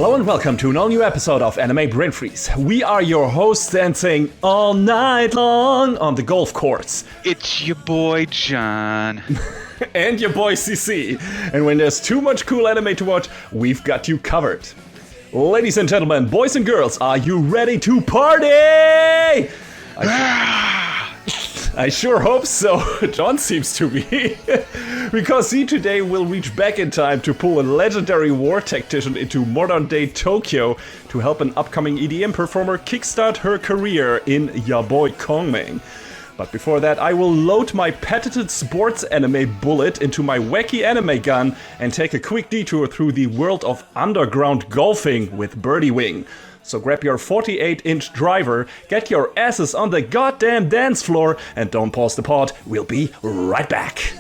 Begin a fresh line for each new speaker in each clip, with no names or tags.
Hello and welcome to an all-new episode of Anime Brain Freeze. We are your hosts dancing all night long on the golf course.
It's your boy John.
And your boy CC. And when there's too much cool anime to watch, we've got you covered. Ladies and gentlemen, boys and girls, are you ready to party? I sure hope so. John seems to be. Because he today will reach back in time to pull a legendary war tactician into modern-day Tokyo to help an upcoming EDM performer kickstart her career in Ya Boy Kongming. But before that, I will load my patented sports anime bullet into my wacky anime gun and take a quick detour through the world of underground golfing with Birdie Wing. So grab your 48-inch driver, get your asses on the goddamn dance floor, and don't pause the pod. We'll be right back.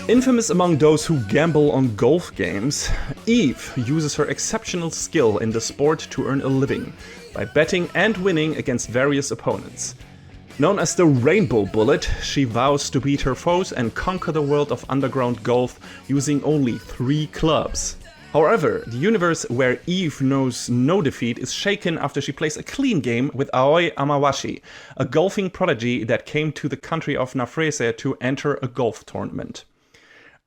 Infamous among those who gamble on golf games, Eve uses her exceptional skill in the sport to earn a living by betting and winning against various opponents. Known as the Rainbow Bullet, she vows to beat her foes and conquer the world of underground golf using only 3 clubs. However, the universe where Eve knows no defeat is shaken after she plays a clean game with Aoi Amawashi, a golfing prodigy that came to the country of Nafrese to enter a golf tournament.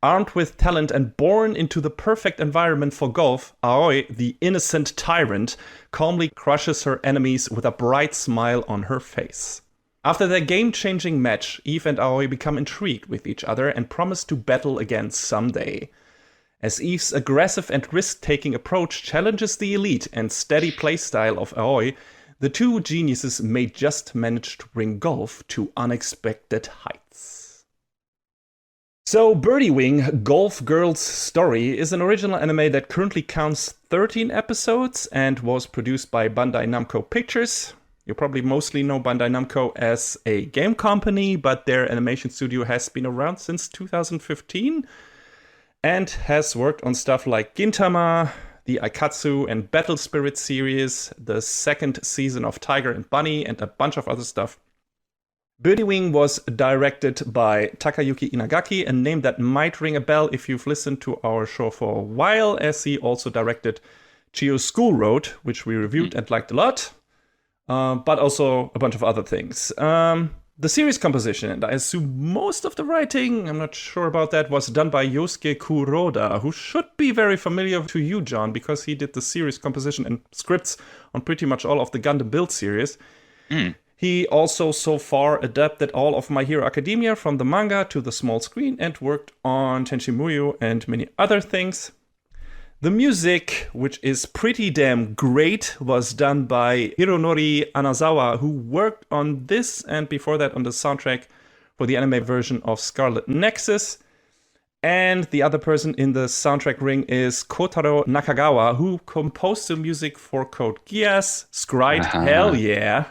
Armed with talent and born into the perfect environment for golf, Aoi, the innocent tyrant, calmly crushes her enemies with a bright smile on her face. After their game-changing match, Eve and Aoi become intrigued with each other and promise to battle again someday. As Eve's aggressive and risk-taking approach challenges the elite and steady playstyle of Aoi, the two geniuses may just manage to bring golf to unexpected heights. So, Birdie Wing, Golf Girl's Story, is an original anime that currently counts 13 episodes and was produced by Bandai Namco Pictures. You probably mostly know Bandai Namco as a game company, but their animation studio has been around since 2015 and has worked on stuff like Gintama, the Aikatsu and Battle Spirit series, the second season of Tiger and Bunny, and a bunch of other stuff. Birdie Wing was directed by Takayuki Inagaki, a name that might ring a bell if you've listened to our show for a while, as he also directed Chio's School Road, which we reviewed and liked a lot, but also a bunch of other things. The series composition, and I assume most of the writing, I'm not sure about that, was done by Yosuke Kuroda, who should be very familiar to you, John, because he did the series composition and scripts on pretty much all of the Gundam Build series. He also so far adapted all of My Hero Academia from the manga to the small screen and worked on Tenchi Muyo and many other things. The music, which is pretty damn great, was done by Hironori Anazawa, who worked on this and before that on the soundtrack for the anime version of Scarlet Nexus. And the other person in the soundtrack ring is Kotaro Nakagawa, who composed the music for Code Geass, Scryed, hell yeah,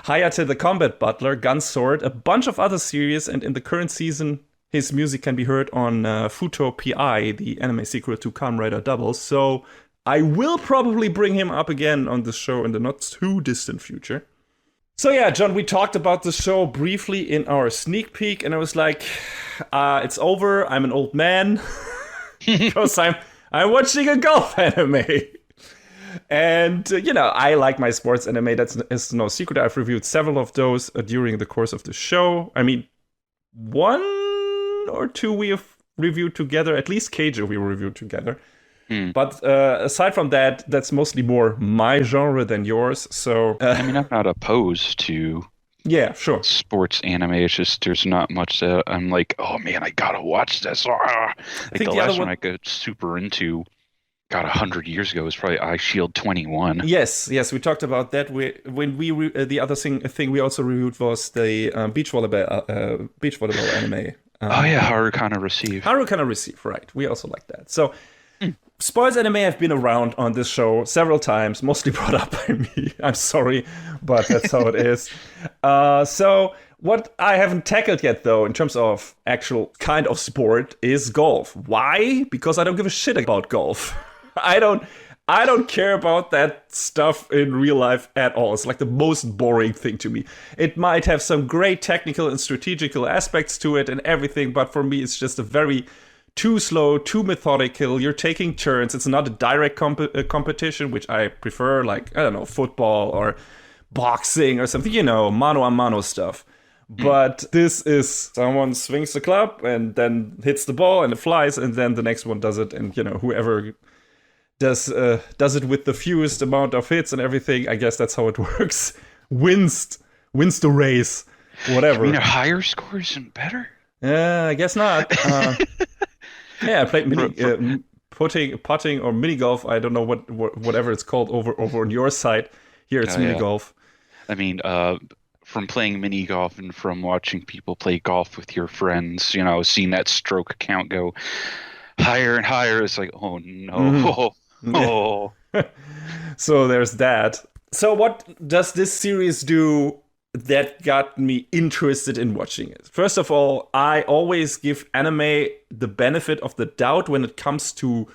Hayate the Combat Butler, Gunsword, a bunch of other series, and in the current season, his music can be heard on Futo PI, the anime sequel to Kamen Rider Double, so I will probably bring him up again on the show in the not too distant future. So yeah, John, we talked about the show briefly in our sneak peek, and I was like, it's over, I'm an old man, because I'm watching a golf anime. And, I like my sports anime. That's no secret. I've reviewed several of those during the course of the show. I mean, 1 or 2 we have reviewed together. At least Keijo we reviewed together. But aside from that, that's mostly more my genre than yours. So
I'm not opposed to
sports
anime. It's just there's not much that I'm like, oh man, I gotta watch this. I think the last one I got super into, 100 years ago, was probably iShield 21.
Yes, we talked about that. The other thing we also reviewed was the beach volleyball anime.
Harukana Receive.
Harukana Receive, right. We also like that. So, sports anime have been around on this show several times, mostly brought up by me. I'm sorry, but that's how it is. So, what I haven't tackled yet, though, in terms of actual kind of sport, is golf. Why? Because I don't give a shit about golf. I I don't care about that stuff in real life at all. It's like the most boring thing to me. It might have some great technical and strategical aspects to it and everything, but for me, it's just a very too slow, too methodical. You're taking turns. It's not a direct competition, which I prefer, like, I don't know, football or boxing or something, mano a mano stuff. But this is someone swings the club and then hits the ball and it flies, and then the next one does it, and whoever does it with the fewest amount of hits and everything, I guess that's how it works, wins the race, whatever.
I mean, a higher score isn't better?
I guess not. I played putting or mini golf. I don't know whatever it's called over on your side. Here it's mini golf.
I mean, from playing mini golf and from watching people play golf with your friends, seeing that stroke count go higher and higher, it's like, oh no. Mm-hmm. Oh.
So there's that. So what does this series do that got me interested in watching it? First of all, I always give anime the benefit of the doubt when it comes to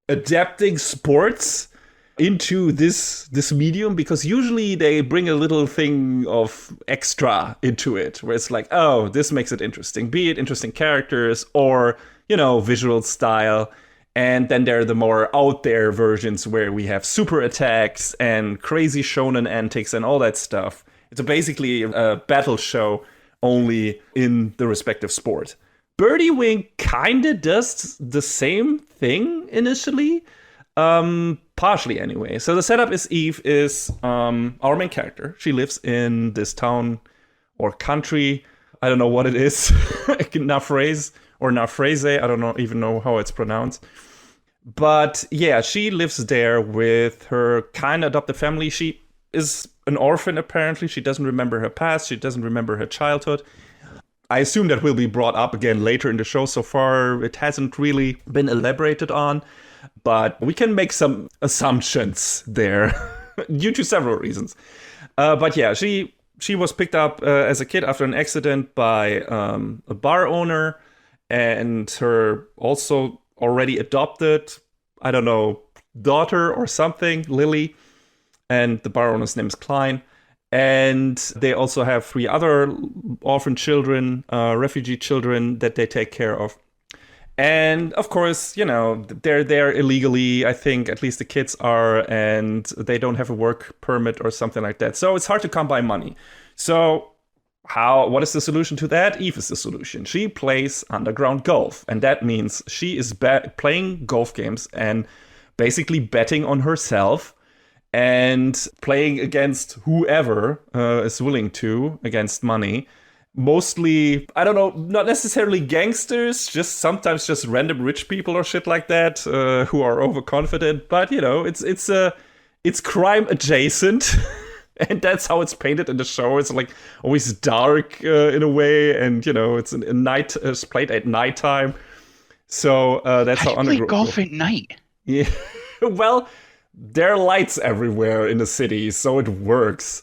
adapting sports into this medium, because usually they bring a little thing of extra into it where it's like, oh, this makes it interesting, be it interesting characters or visual style. And then there are the more out there versions where we have super attacks and crazy shonen antics and all that stuff. It's basically a battle show only in the respective sport. Birdie Wing kind of does the same thing initially. Partially anyway. So the setup is Eve is our main character. She lives in this town or country. I don't know what it is. Nafrase or Nafrase. I don't even know how it's pronounced. But yeah, she lives there with her kind of adopted family. She is an orphan, apparently. She doesn't remember her past. She doesn't remember her childhood. I assume that will be brought up again later in the show. So far, it hasn't really been elaborated on. But we can make some assumptions there due to several reasons. But yeah, she was picked up as a kid after an accident by a bar owner, and her also already adopted, I don't know, daughter or something, Lily. And the bar owner's name is Klein. And they also have 3 other orphan children, refugee children that they take care of. And of course, they're there illegally, I think, at least the kids are, and they don't have a work permit or something like that. So it's hard to come by money. So what is the solution to that? Eve is the solution. She plays underground golf, and that means she is playing golf games and basically betting on herself and playing against whoever is willing to, against money. Mostly, I don't know, not necessarily gangsters, sometimes just random rich people or shit like that, who are overconfident. But it's crime adjacent, and that's how it's painted in the show. It's like always dark in a way, and it's a night, it's played at nighttime. So that's how underground.
Play golf at night.
Yeah, well, there are lights everywhere in the city, so it works.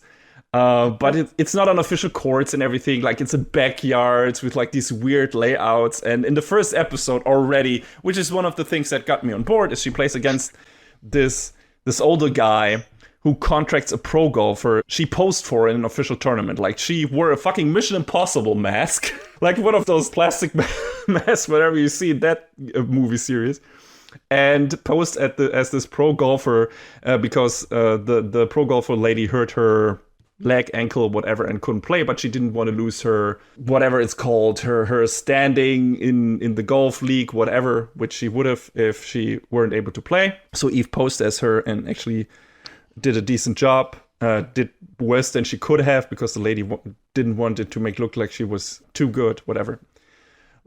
But it's not on official courts and everything. Like, it's in backyards with like these weird layouts. And in the first episode already, which is one of the things that got me on board, is she plays against this older guy who contracts a pro golfer she posed for in an official tournament. Like, she wore a fucking Mission Impossible mask, like one of those plastic masks, whatever you see in that movie series, and posed as this pro golfer because the pro golfer lady hurt her leg, ankle, whatever, and couldn't play, but she didn't want to lose her, whatever it's called, her standing in the golf league, whatever, which she would have if she weren't able to play. So Eve posed as her and actually did a decent job, did worse than she could have because the lady didn't want it to make look like she was too good, whatever.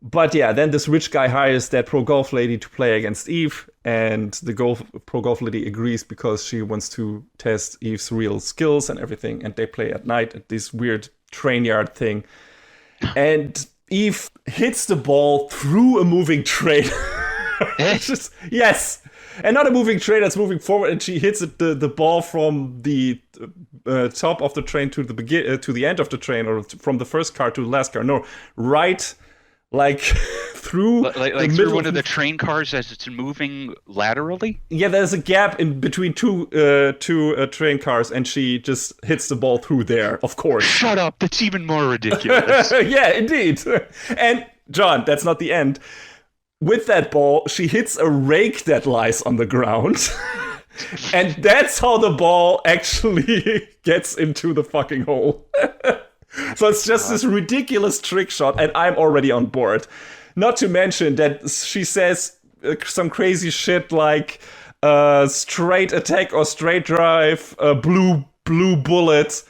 But yeah, then this rich guy hires that pro golf lady to play against Eve, and the pro golf lady agrees because she wants to test Eve's real skills and everything, and they play at night at this weird train yard thing. And Eve hits the ball through a moving train. Yes! And not a moving train that's moving forward, and she hits the ball from the top of the train to the end of the train, or from the first car to the last car. No, right, like through
like
the
through
middle
one of the train cars as it's moving laterally.
Yeah, there's a gap in between two train cars, and she just hits the ball through there. Of course.
Shut up! That's even more ridiculous.
Yeah, indeed. And John, that's not the end. With that ball, she hits a rake that lies on the ground. And that's how the ball actually gets into the fucking hole. So it's just this ridiculous trick shot, and I'm already on board. Not to mention that she says some crazy shit like straight attack or straight drive, blue bullet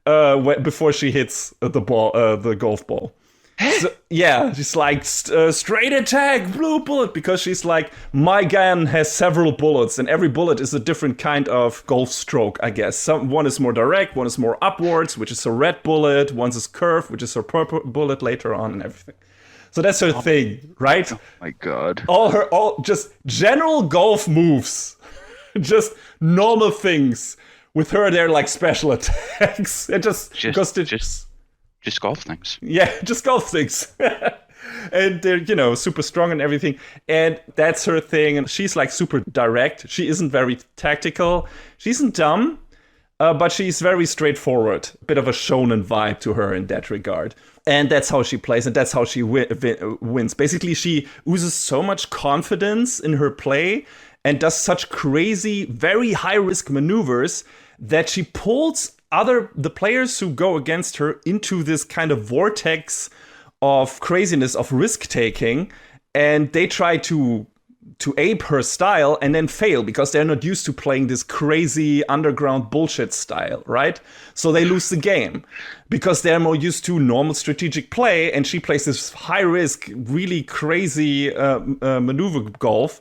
before she hits the ball, the golf ball. So, yeah, she's like, straight attack, blue bullet, because she's like, my gun has several bullets, and every bullet is a different kind of golf stroke, I guess. One is more direct, one is more upwards, which is a red bullet, one is curved, which is a purple bullet later on, and everything. So that's her thing, right?
Oh my god.
All just general golf moves. Just normal things. With her, they're like special attacks. It
Just golf things.
Yeah, just golf things. And they're, super strong and everything. And that's her thing. And she's like super direct. She isn't very tactical. She isn't dumb, but she's very straightforward. Bit of a shonen vibe to her in that regard. And that's how she plays, and that's how she wins. Basically, she oozes so much confidence in her play and does such crazy, very high-risk maneuvers that she pulls the players who go against her into this kind of vortex of craziness, of risk-taking, and they try to ape her style and then fail because they're not used to playing this crazy underground bullshit style, right? So they lose the game because they're more used to normal strategic play, and she plays this high-risk, really crazy maneuver golf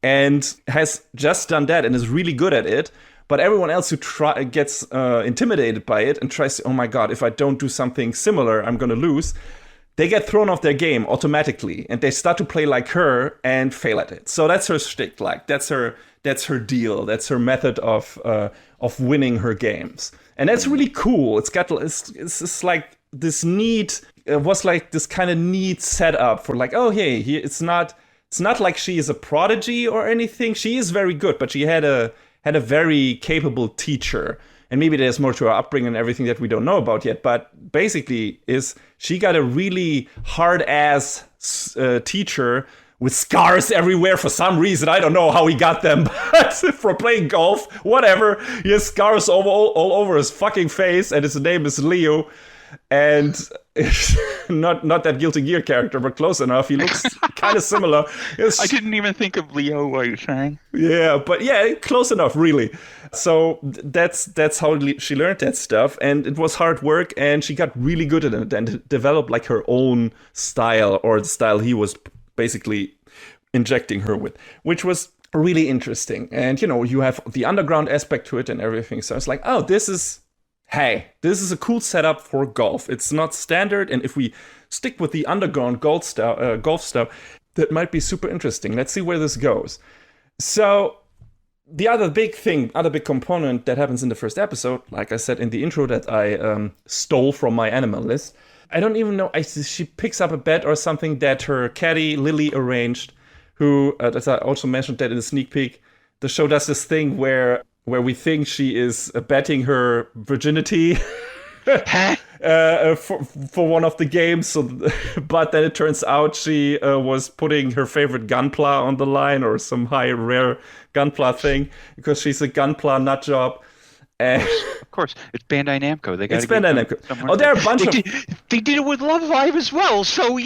and has just done that and is really good at it. But everyone else who gets intimidated by it and tries to, oh my god, if I don't do something similar, I'm going to lose, they get thrown off their game automatically, and they start to play like her and fail at it. So that's her shtick, like that's her deal, that's her method of winning her games, and that's really cool. It's like this neat, was like this kind of neat setup for like, oh hey, it's not like she is a prodigy or anything. She is very good, but she had a very capable teacher. And maybe there's more to her upbringing and everything that we don't know about yet. But basically, she got a really hard-ass teacher with scars everywhere for some reason. I don't know how he got them, but for playing golf, whatever. He has scars all over his fucking face, and his name is Leo. And not that Guilty Gear character, but close enough. He looks kind of similar.
I didn't even think of Leo while you're saying.
Yeah, but yeah, close enough, really. So that's how she learned that stuff, and it was hard work, and she got really good at it and developed like her own style, or the style he was basically injecting her with, which was really interesting. And you have the underground aspect to it and everything. So it's like, oh, this is a cool setup for golf. It's not standard, and if we stick with the underground golf stuff, that might be super interesting. Let's see where this goes. So the other big component that happens in the first episode, like I said in the intro, that I stole from my animal list. I don't even know. She picks up a bet or something that her caddy Lily arranged. Who, as I also mentioned that in the sneak peek, the show does this thing where we think she is betting her virginity for one of the games. So, but then it turns out she was putting her favorite Gunpla on the line, or some high rare Gunpla thing, because she's a Gunpla nut job.
Of course, it's Bandai Namco.
It's Bandai Namco. Oh, there are a bunch of...
They did it with Love Live as well, so,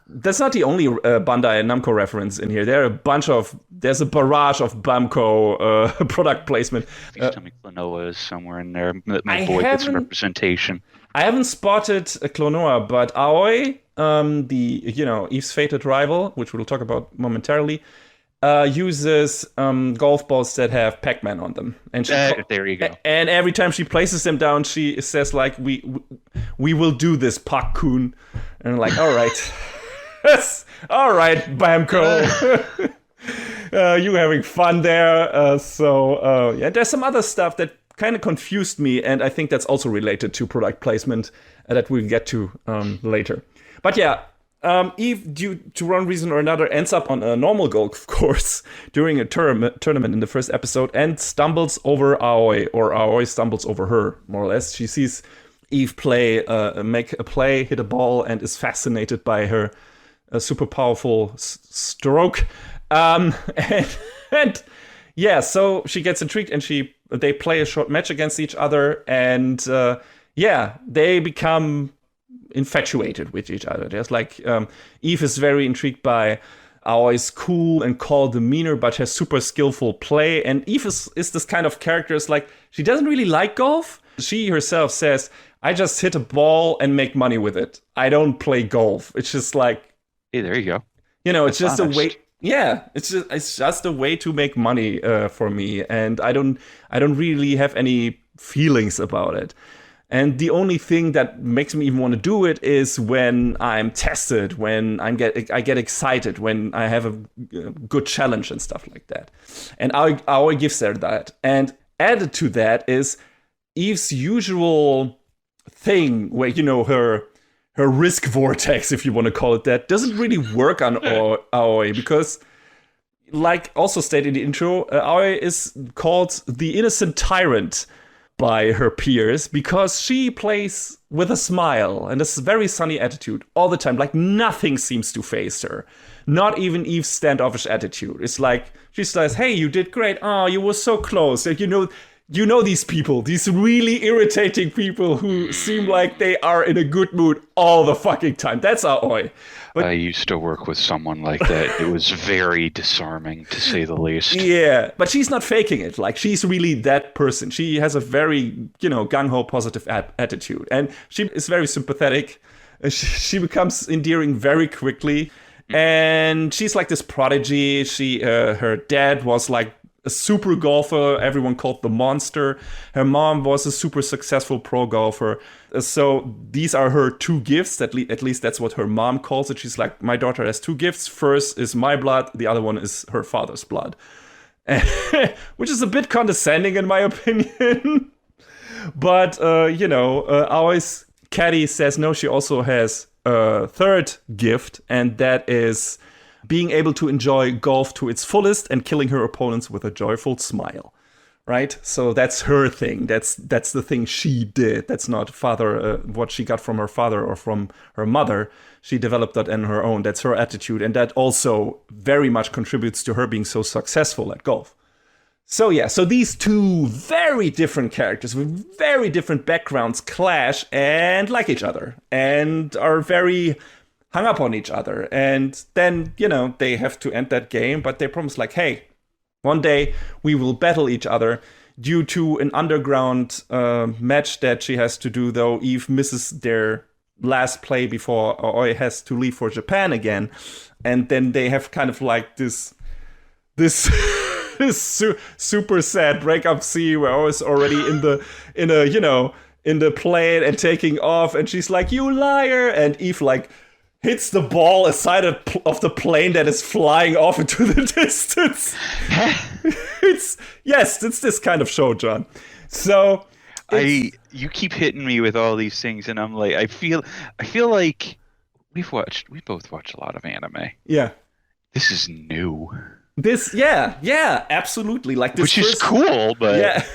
That's not the only Bandai Namco reference in here. There's a barrage of Bamco product placement.
Please tell me Klonoa is somewhere in there. My boy gets some representation.
I haven't spotted Klonoa, but Aoi, the Eve's fated rival, which we'll talk about momentarily, uses golf balls that have Pac-Man on them, and
there you go.
And every time she places them down, she says like, "We will do this, Pak-kun," and I'm like, "All right, all right, Bamco, you having fun there?" So there's some other stuff that kind of confused me, and I think that's also related to product placement that we'll get to later. But yeah. Eve, due to one reason or another, ends up on a normal golf course during a tournament in the first episode and stumbles over Aoi, or Aoi stumbles over her, more or less. She sees Eve make a play, hit a ball, and is fascinated by her super powerful stroke. And yeah, so she gets intrigued and they play a short match against each other, and they become infatuated with each other. There's like Eve is very intrigued by Aoi's cool and calm demeanor, but her super skillful play. And Eve is this kind of character. It's like she doesn't really like golf. She herself says, "I just hit a ball and make money with it. I don't play golf." It's just like,
hey, there you go.
It's just honest. A way. Yeah, it's just a way to make money for me, and I don't really have any feelings about it. And the only thing that makes me even want to do it is when I'm tested, when I get excited, when I have a good challenge and stuff like that. And Aoi gives her that. And added to that is Eve's usual thing where, her risk vortex, if you want to call it that, doesn't really work on Aoi because, like also stated in the intro, Aoi is called the innocent tyrant by her peers because she plays with a smile and this very sunny attitude all the time. Like nothing seems to faze her. Not even Eve's standoffish attitude. It's like she says, "Hey, you did great. Oh, you were so close." Like, you know these people, these really irritating people who seem like they are in a good mood all the fucking time. That's Aoi. But I
used to work with someone like that. It was very disarming, to say the least.
Yeah, but she's not faking it. Like, she's really that person. She has a very, gung-ho positive attitude. And she is very sympathetic. She becomes endearing very quickly. And she's like this prodigy. Her dad was like a super golfer, everyone called the monster. Her mom was a super successful pro golfer. So these are her two gifts, at least that's what her mom calls it. She's like, my daughter has two gifts. First is my blood, the other one is her father's blood. Which is a bit condescending in my opinion. But, Aoi's caddy says no, she also has a third gift, and that is being able to enjoy golf to its fullest and killing her opponents with a joyful smile, right? So that's her thing. That's the thing she did. That's not what she got from her father or from her mother. She developed that on her own. That's her attitude. And that also very much contributes to her being so successful at golf. So yeah, so these two very different characters with very different backgrounds clash and like each other and are very hung up on each other. And then, they have to end that game, but they promise like, hey, one day we will battle each other. Due to an underground match that she has to do, though, Eve misses their last play before Aoi has to leave for Japan again. And then they have kind of like this super sad breakup scene where Aoi's already in the plane and taking off, and she's like, "You liar!" And Eve like hits the ball aside of the plane that is flying off into the distance. It's this kind of show, John. So
you keep hitting me with all these things, and I'm like, I feel like we both watch a lot of anime.
Yeah,
this is new.
Absolutely. Like this,
which is cool, but
yeah.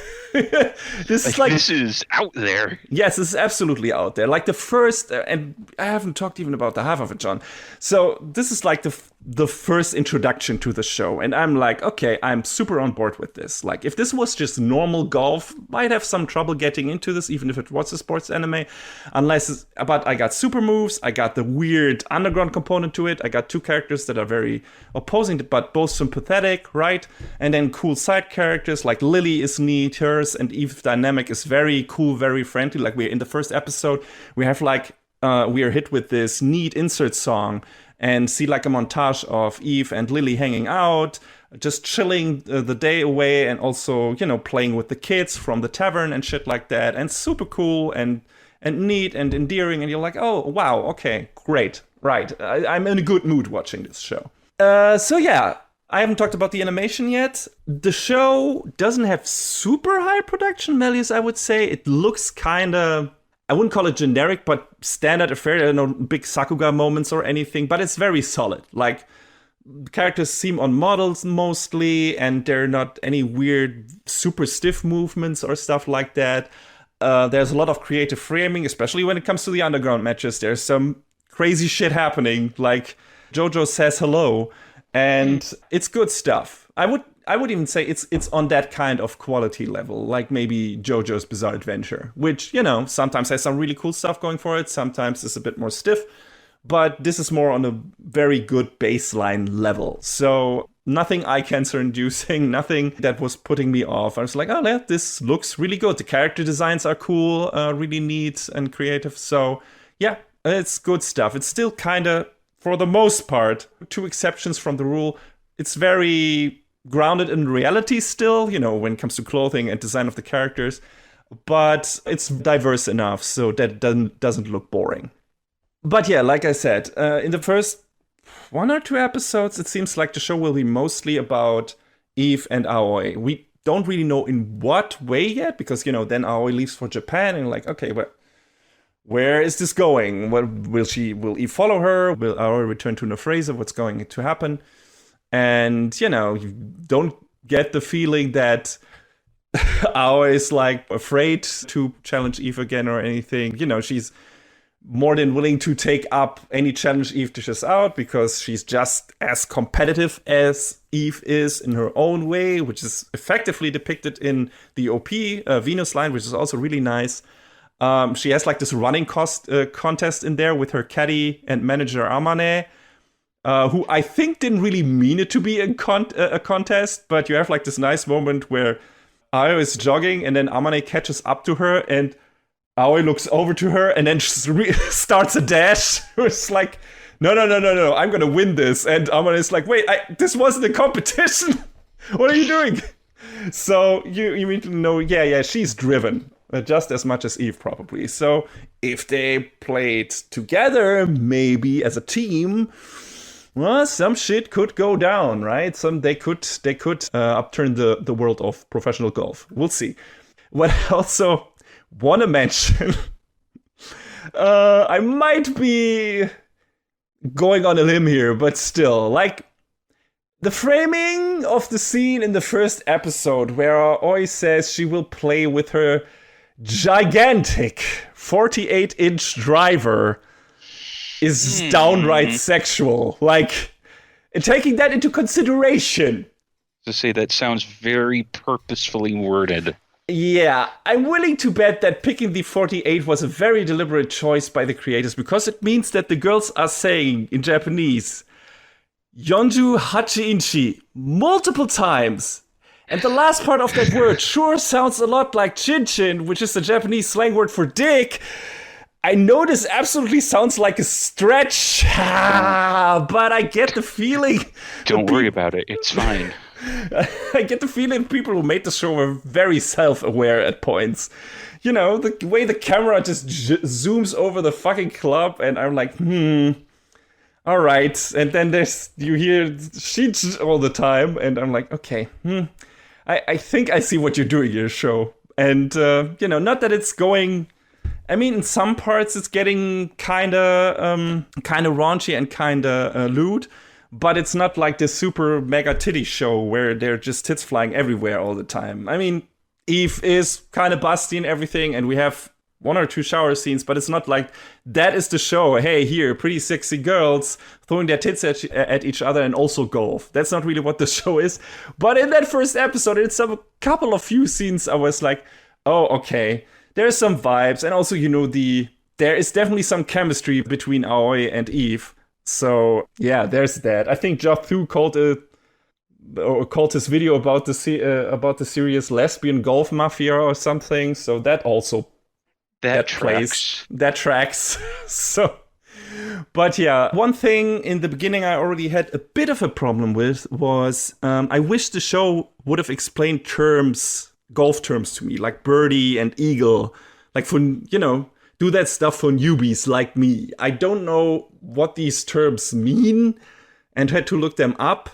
This
is out there.
Yes, this is absolutely out there. Like the first, and I haven't talked even about the half of it, John. So this is like the first introduction to the show, and I'm like, okay, I'm super on board with this. Like, if this was just normal golf, might have some trouble getting into this, even if it was a sports anime. But I got super moves, I got the weird underground component to it, I got two characters that are very opposing, but both sympathetic, right? And then cool side characters, like Lily is neat, hers and Eve's dynamic is very cool, very friendly. Like, we're in the first episode, we have like, we are hit with this neat insert song, and see like a montage of Eve and Lily hanging out, just chilling the day away, and also, playing with the kids from the tavern and shit like that. And super cool and neat and endearing. And you're like, oh, wow, okay, great. Right. I'm in a good mood watching this show. So yeah, I haven't talked about the animation yet. The show doesn't have super high production values, I would say. It looks kind of, I wouldn't call it generic, but standard affair. There are no big Sakuga moments or anything, but it's very solid. Like, characters seem on models mostly, and there are not any weird, super stiff movements or stuff like that. There's a lot of creative framing, especially when it comes to the underground matches. There's some crazy shit happening, like JoJo says hello, and it's good stuff. I would even say it's on that kind of quality level, like maybe JoJo's Bizarre Adventure, which, you know, sometimes has some really cool stuff going for it, sometimes it's a bit more stiff, but this is more on a very good baseline level. So nothing eye-cancer inducing, nothing that was putting me off. I was like, oh, yeah, this looks really good. The character designs are cool, really neat and creative. So yeah, it's good stuff. It's still kind of, for the most part, 2 exceptions from the rule, it's very grounded in reality still, you know, when it comes to clothing and design of the characters. But it's diverse enough so that doesn't look boring. But yeah, like I said, in the first 1 or 2 episodes, it seems like the show will be mostly about Eve and Aoi. We don't really know in what way yet, because, you know, then Aoi leaves for Japan, and like, okay, where is this going? Will Eve follow her? Will Aoi return to Nefresa? What's going to happen? And, you know, you don't get the feeling that Aoi is like afraid to challenge Eve again or anything. You know, she's more than willing to take up any challenge Eve dishes out, because she's just as competitive as Eve is in her own way, which is effectively depicted in the OP Venus line, which is also really nice. She has like this running contest in there with her caddy and manager Amane, who I think didn't really mean it to be a contest, but you have like this nice moment where Aoi is jogging and then Amane catches up to her and Aoi looks over to her and then starts a dash. It's like, no, I'm gonna win this. And Amane is like, wait, this wasn't a competition. What are you doing? So you need to know, yeah, she's driven. Just as much as Eve, probably. So if they played together, maybe as a team, well, some shit could go down, right? They could upturn the world of professional golf. We'll see. What I also want to mention, I might be going on a limb here, but still, like, the framing of the scene in the first episode where Aoi says she will play with her gigantic 48-inch driver is downright sexual. Like, taking that into consideration.
To say that sounds very purposefully worded.
Yeah, I'm willing to bet that picking the 48 was a very deliberate choice by the creators, because it means that the girls are saying in Japanese, Yonju Hachi Inchi, multiple times. And the last part of that word sure sounds a lot like chin-chin, which is the Japanese slang word for dick. I know this absolutely sounds like a stretch, but I get the feeling...
Don't worry about it, it's fine.
I get the feeling people who made the show were very self-aware at points. You know, the way the camera just zooms over the fucking club, and I'm like, all right. And then you hear sheets all the time, and I'm like, okay, I think I see what you're doing here, show. And, you know, not that it's going... I mean, in some parts it's getting kind of raunchy and kind of lewd, but it's not like this super mega titty show where they're just tits flying everywhere all the time. I mean, Eve is kind of busty and everything, and we have 1 or 2 shower scenes, but it's not like that is the show. Hey, here, pretty sexy girls throwing their tits at each other and also golf. That's not really what the show is. But in that first episode, it's a couple of few scenes I was like, oh, okay. There's some vibes, and also, you know, there is definitely some chemistry between Aoi and Eve. So yeah, there's that. I think Jothu called his video about the series lesbian golf mafia or something. So that also that tracks. So, but yeah, one thing in the beginning I already had a bit of a problem with was I wish the show would have explained golf terms to me, like birdie and eagle, like for, you know, do that stuff for newbies like me. I don't know what these terms mean and had to look them up.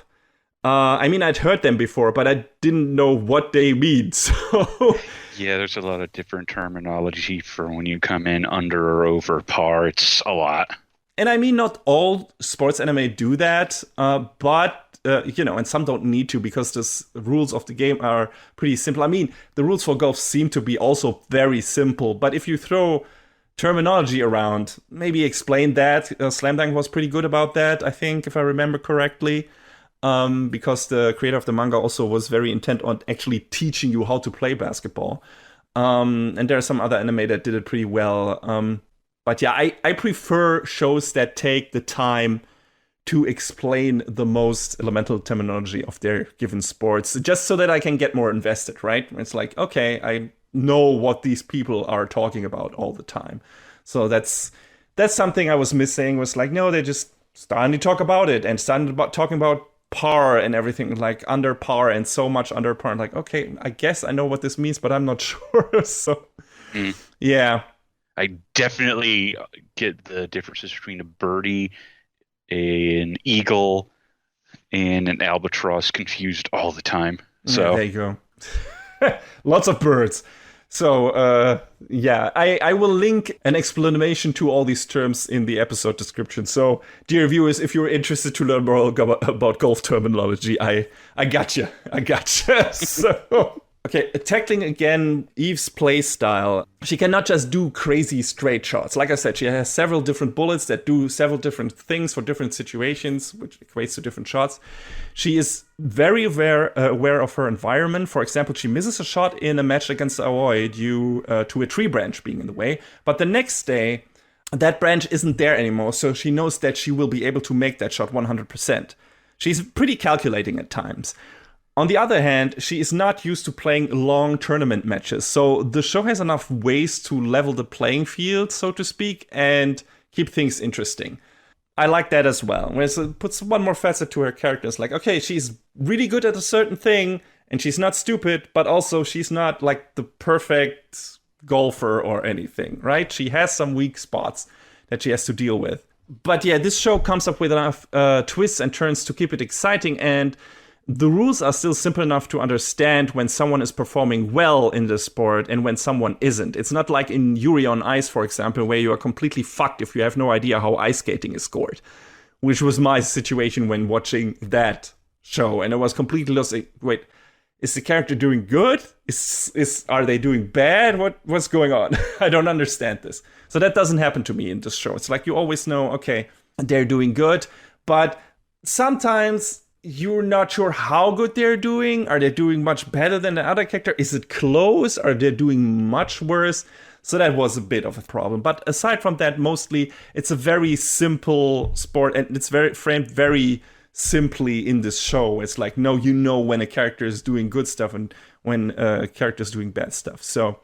I mean, I'd heard them before, but I didn't know what they mean. So
Yeah, there's a lot of different terminology for when you come in under or over par. It's a lot.
And I mean, not all sports anime do that, but and some don't need to because the rules of the game are pretty simple. I mean, the rules for golf seem to be also very simple, but if you throw terminology around, maybe explain that. Slam Dunk was pretty good about that, I think, if I remember correctly, because the creator of the manga also was very intent on actually teaching you how to play basketball. And there are some other anime that did it pretty well. But yeah, I prefer shows that take the time to explain the most elemental terminology of their given sports, just so that I can get more invested, right? It's like, okay, I know what these people are talking about all the time. So that's something I was missing, was like, no, they just starting to talk about it and starting about talking about par and everything, like under par and so much under par. And like, okay, I guess I know what this means, but I'm not sure. So, yeah.
I definitely get the differences between a birdie, an eagle, and an albatross confused all the time. So
yeah, there you go. Lots of birds. So, I will link an explanation to all these terms in the episode description. So, dear viewers, if you're interested to learn more about golf terminology, I gotcha. So, okay, tackling again Eve's play style. She cannot just do crazy straight shots. Like I said, she has several different bullets that do several different things for different situations, which equates to different shots. She is very aware of her environment. For example, she misses a shot in a match against Aoi due to a tree branch being in the way. But the next day, that branch isn't there anymore, so she knows that she will be able to make that shot 100%. She's pretty calculating at times. On the other hand, she is not used to playing long tournament matches, so the show has enough ways to level the playing field, so to speak, and keep things interesting. I like that as well. Whereas it puts one more facet to her character. It's like, okay, she's really good at a certain thing, and she's not stupid, but also she's not like the perfect golfer or anything, right? She has some weak spots that she has to deal with. But yeah, this show comes up with enough twists and turns to keep it exciting, and the rules are still simple enough to understand when someone is performing well in the sport and when someone isn't. It's not like in Yuri on Ice, for example, where you are completely fucked if you have no idea how ice skating is scored, which was my situation when watching that show. And I was completely lost. Wait, is the character doing good? Are they doing bad? What's going on? I don't understand this. So that doesn't happen to me in this show. It's like you always know, okay, they're doing good, but sometimes you're not sure how good they're doing. Are they doing much better than the other character? Is it close? Are they doing much worse? So that was a bit of a problem. But aside from that, mostly it's a very simple sport, and it's framed very simply in this show. It's like, no, you know when a character is doing good stuff and when a character is doing bad stuff. So,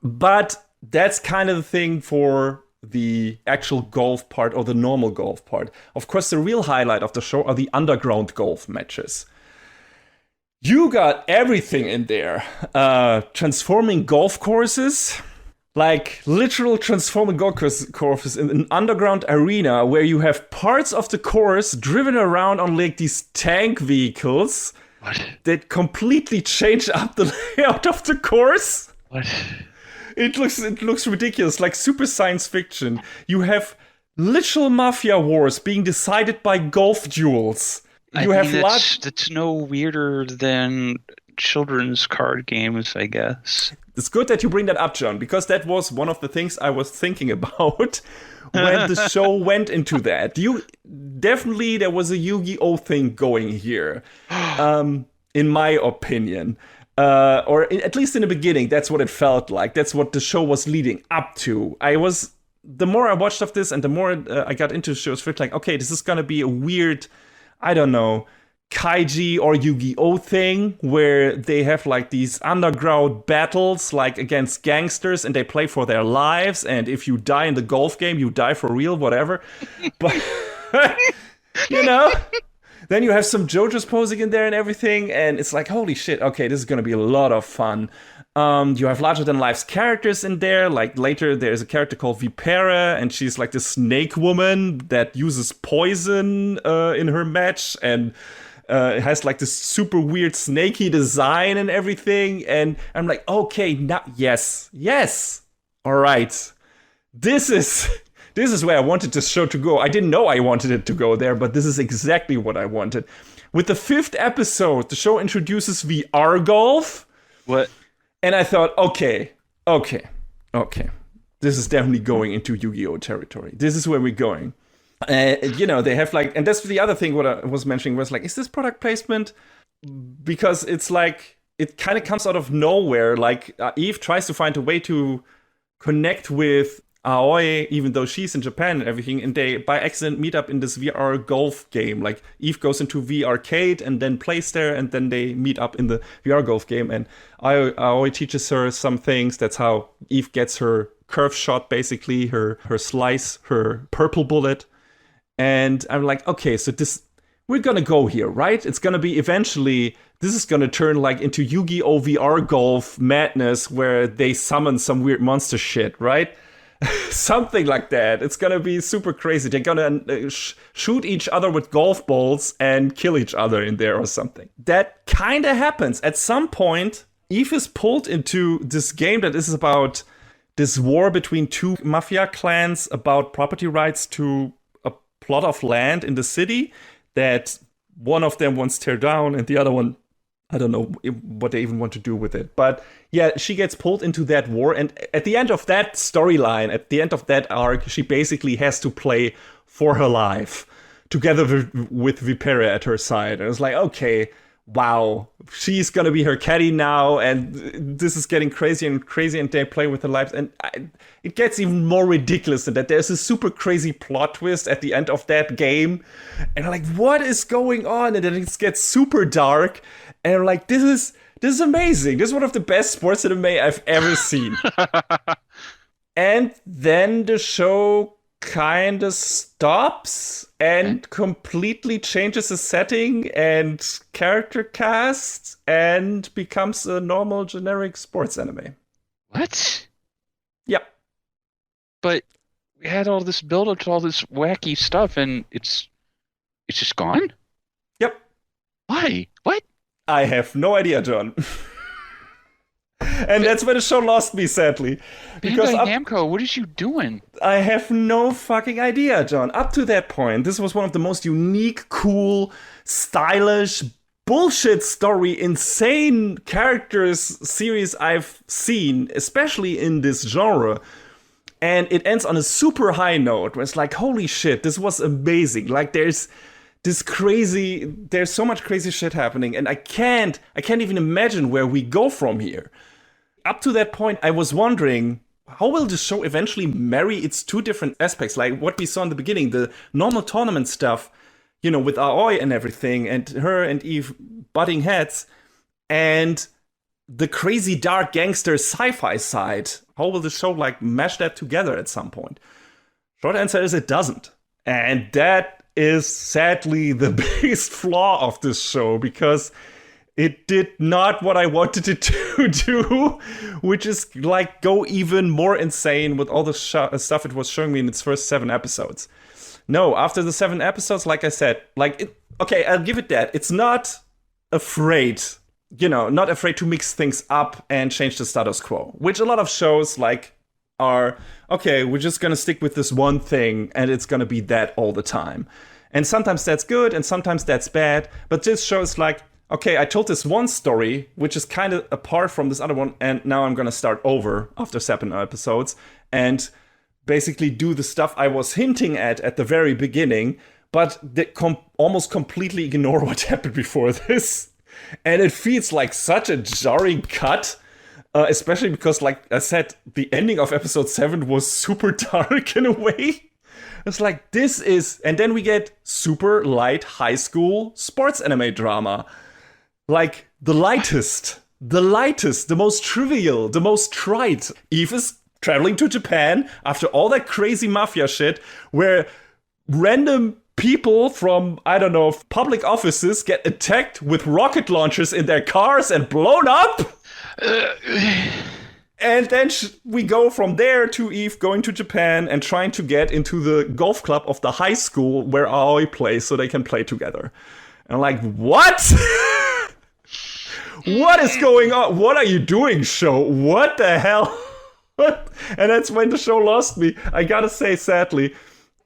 but that's kind of the thing for the actual golf part or the normal golf part. Of course, the real highlight of the show are the underground golf matches. You got everything in there. Transforming golf courses, like literal transforming golf courses in an underground arena where you have parts of the course driven around on like these tank vehicles that completely change up the layout of the course.
What?
It looks ridiculous, like super science fiction. You have literal mafia wars being decided by golf duels.
That's no weirder than children's card games, I guess.
It's good that you bring that up, John, because that was one of the things I was thinking about when the show went into that. There was a Yu-Gi-Oh thing going here, in my opinion. At least in the beginning, that's what it felt like. That's what the show was leading up to. The more I watched of this and the more I got into the show, it felt like, okay, this is going to be a weird, I don't know, Kaiji or Yu-Gi-Oh thing where they have like these underground battles like against gangsters and they play for their lives. And if you die in the golf game, you die for real, whatever. But, then you have some JoJo's posing in there and everything, and it's like, holy shit, okay, this is going to be a lot of fun. You have larger-than-life characters in there, like later there's a character called Vipera, and she's like this snake woman that uses poison in her match, and It has like this super weird snaky design and everything. And I'm like, okay, now, yes. All right. This is where I wanted this show to go. I didn't know I wanted it to go there, but this is exactly what I wanted. With the 5th episode, the show introduces VR golf.
What?
And I thought, okay. This is definitely going into Yu-Gi-Oh! Territory. This is where we're going. They have like, and that's the other thing what I was mentioning was like, is this product placement? Because it's like, it kind of comes out of nowhere. Like Eve tries to find a way to connect with Aoi, even though she's in Japan and everything, and they by accident meet up in this VR golf game. Like Eve goes into V Arcade and then plays there, and then they meet up in the VR golf game, and Aoi teaches her some things. That's how Eve gets her curve shot, basically, her slice, her purple bullet. And I'm like, okay, so we're gonna go here, right? It's gonna be eventually, this is gonna turn like into Yu-Gi-Oh! VR golf madness where they summon some weird monster shit, right? Something like that. It's gonna be super crazy. They're gonna shoot each other with golf balls and kill each other in there or something. That kind of happens. At some point, Eve is pulled into this game that is about this war between two mafia clans about property rights to a plot of land in the city that one of them wants to tear down and the other one, I don't know what they even want to do with it. But yeah, she gets pulled into that war. And at the end of that storyline, at the end of that arc, she basically has to play for her life together with Vipera at her side. And it's like, okay, wow, she's going to be her caddy now. And this is getting crazier and crazier. And they play with her lives. And it gets even more ridiculous than that. There's a super crazy plot twist at the end of that game. And I'm like, what is going on? And then it gets super dark. And I'm like, this is amazing. This is one of the best sports anime I've ever seen. And then the show kind of stops and completely changes the setting and character cast and becomes a normal generic sports anime.
What?
Yep.
But we had all this build up to all this wacky stuff and it's just gone?
Yep.
Why? What?
I have no idea, John. And that's where the show lost me, sadly.
Because Namco, what is you doing?
I have no fucking idea, John. Up to that point, this was one of the most unique, cool, stylish, bullshit story, insane characters series I've seen, especially in this genre. And it ends on a super high note where it's like, holy shit, this was amazing. Like, there's so much crazy shit happening, and I can't even imagine where we go from here. Up to that point, I was wondering, how will the show eventually marry its two different aspects? Like what we saw in the beginning, the normal tournament stuff, with Aoi and everything, and her and Eve butting heads, and the crazy dark gangster sci-fi side. How will the show like mesh that together at some point? Short answer is it doesn't. And that is sadly the biggest flaw of this show, because it did not what I wanted it to do, which is like go even more insane with all the stuff it was showing me in its first 7 episodes. No, after the 7 episodes, like I said, okay, I'll give it that. It's not afraid, not afraid to mix things up and change the status quo, which a lot of shows are, okay, we're just gonna stick with this one thing and it's gonna be that all the time. And sometimes that's good and sometimes that's bad, but this show is like, okay, I told this one story, which is kind of apart from this other one, and now I'm gonna start over after 7 episodes and basically do the stuff I was hinting at the very beginning, but almost completely ignore what happened before this. And it feels like such a jarring cut, especially because, like I said, the ending of episode 7 was super dark in a way. It's like, this is... And then we get super light high school sports anime drama. Like, the lightest, the most trivial, the most trite. Eve is traveling to Japan after all that crazy mafia shit where random people from, I don't know, public offices get attacked with rocket launchers in their cars and blown up. And then we go from there to Eve going to Japan and trying to get into the golf club of the high school where Aoi plays so they can play together. And I'm like, what? What is going on? What are you doing, show? What the hell? And that's when the show lost me. I gotta say, sadly.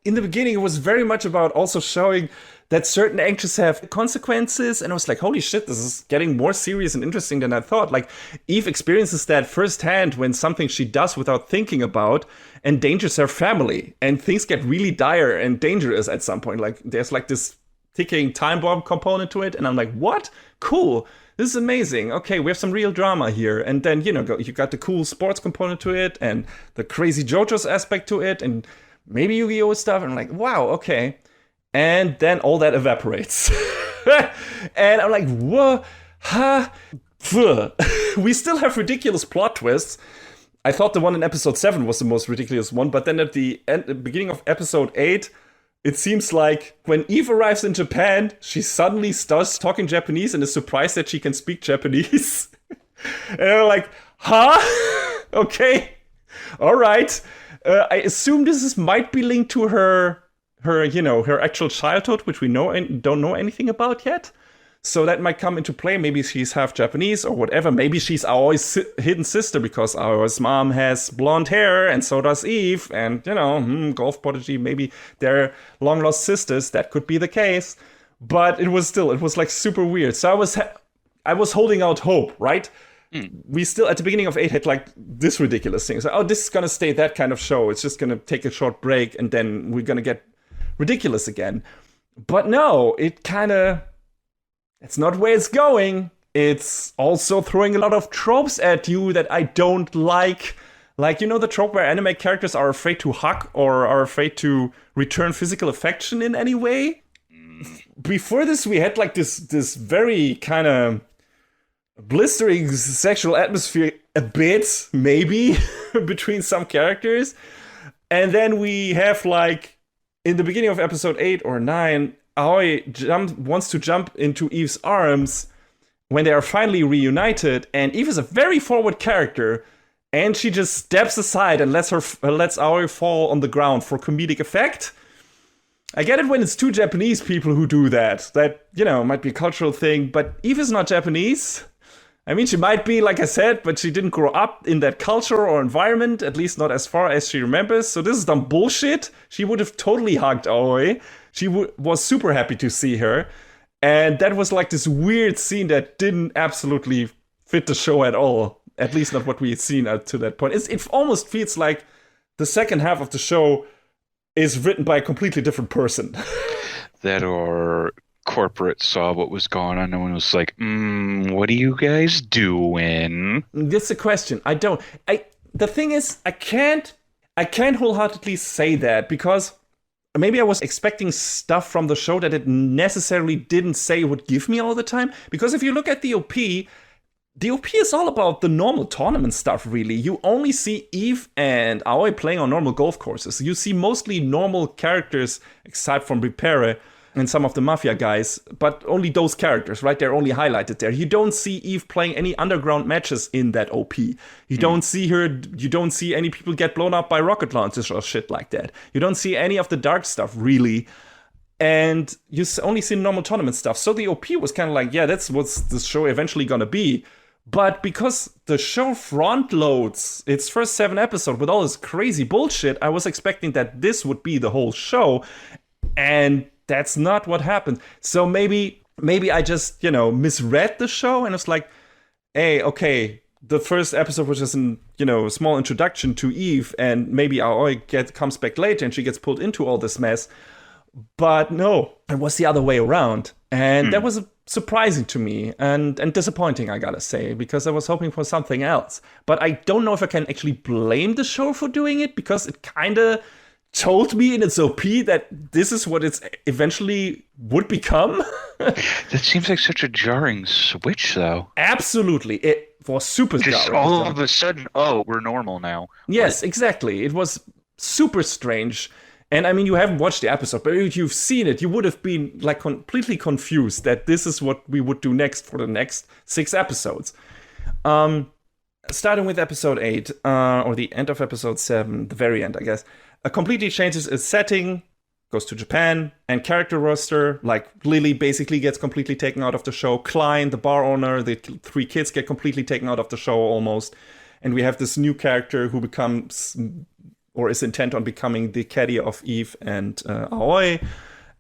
In the beginning, it was very much about also showing that certain actions have consequences. And I was like, holy shit, this is getting more serious and interesting than I thought. Like, Eve experiences that firsthand when something she does without thinking about endangers her family. And things get really dire and dangerous at some point. Like, there's like this ticking time bomb component to it. And I'm like, what? Cool. This is amazing. Okay, we have some real drama here. And then, you got the cool sports component to it and the crazy JoJo's aspect to it and maybe Yu-Gi-Oh! Stuff. And I'm like, wow, okay. And then all that evaporates. And I'm like, whoa, huh? We still have ridiculous plot twists. I thought the one in episode 7 was the most ridiculous one. But then at the beginning of episode 8, it seems like when Eve arrives in Japan, she suddenly starts talking Japanese and is surprised that she can speak Japanese. And I'm like, huh? Okay. All right. I assume this might be linked to her actual childhood, which we don't know anything about yet. So that might come into play. Maybe she's half Japanese or whatever. Maybe she's Aoi's hidden sister because Aoi's mom has blonde hair and so does Eve. And, golf prodigy, maybe they're long-lost sisters. That could be the case. But it was like super weird. So I was holding out hope, right? We still, at the beginning of 8, had like this ridiculous thing. So, this is going to stay that kind of show. It's just going to take a short break and then we're going to get ridiculous again. But no, it's not where it's going. It's also throwing a lot of tropes at you that I don't like. Like, the trope where anime characters are afraid to hug or are afraid to return physical affection in any way. Before this, we had like this very kind of blistering sexual atmosphere a bit, maybe, between some characters. And then we have like, in the beginning of episode 8 or 9, Aoi wants to jump into Eve's arms when they are finally reunited, and Eve is a very forward character, and she just steps aside and lets Aoi fall on the ground for comedic effect. I get it when it's two Japanese people who do that. That, might be a cultural thing, but Eve is not Japanese. I mean, she might be, like I said, but she didn't grow up in that culture or environment, at least not as far as she remembers. So this is dumb bullshit. She would have totally hugged Aoi. She was super happy to see her. And that was like this weird scene that didn't absolutely fit the show at all. At least not what we had seen up to that point. It almost feels like the second half of the show is written by a completely different person.
That or corporate saw what was going on and was like, what are you guys doing?
That's the question. The thing is, I can't wholeheartedly say that because maybe I was expecting stuff from the show that it necessarily didn't say would give me all the time. Because if you look at the OP is all about the normal tournament stuff, really. You only see Eve and Aoi playing on normal golf courses. You see mostly normal characters, aside from Ripere and some of the mafia guys, but only those characters, right? They're only highlighted there. You don't see Eve playing any underground matches in that OP. You don't see any people get blown up by rocket launchers or shit like that. You don't see any of the dark stuff, really. And you only see normal tournament stuff. So the OP was kind of like, yeah, that's what's the show eventually gonna be. But because the show front loads its first 7 episodes with all this crazy bullshit, I was expecting that this would be the whole show. And that's not what happened. So maybe I just, misread the show and it's like, hey, okay, the first episode was just a small introduction to Eve and maybe Aoi comes back later and she gets pulled into all this mess. But no, it was the other way around. And that was surprising to me and disappointing, I gotta say, because I was hoping for something else. But I don't know if I can actually blame the show for doing it because it kind of told me in its OP that this is what it's eventually would become.
That seems like such a jarring switch, though.
Absolutely. It was super jarring.
Just all of a sudden, we're normal now.
Yes, exactly. It was super strange. And I mean, you haven't watched the episode, but if you've seen it, you would have been like completely confused that this is what we would do next for the next 6 episodes. Starting with episode 8, or the end of episode 7, the very end, I guess. Completely changes its setting, goes to Japan, and character roster, like Lily basically gets completely taken out of the show. Klein, the bar owner, the 3 kids get completely taken out of the show almost. And we have this new character who becomes, or is intent on becoming, the caddy of Eve and Aoi.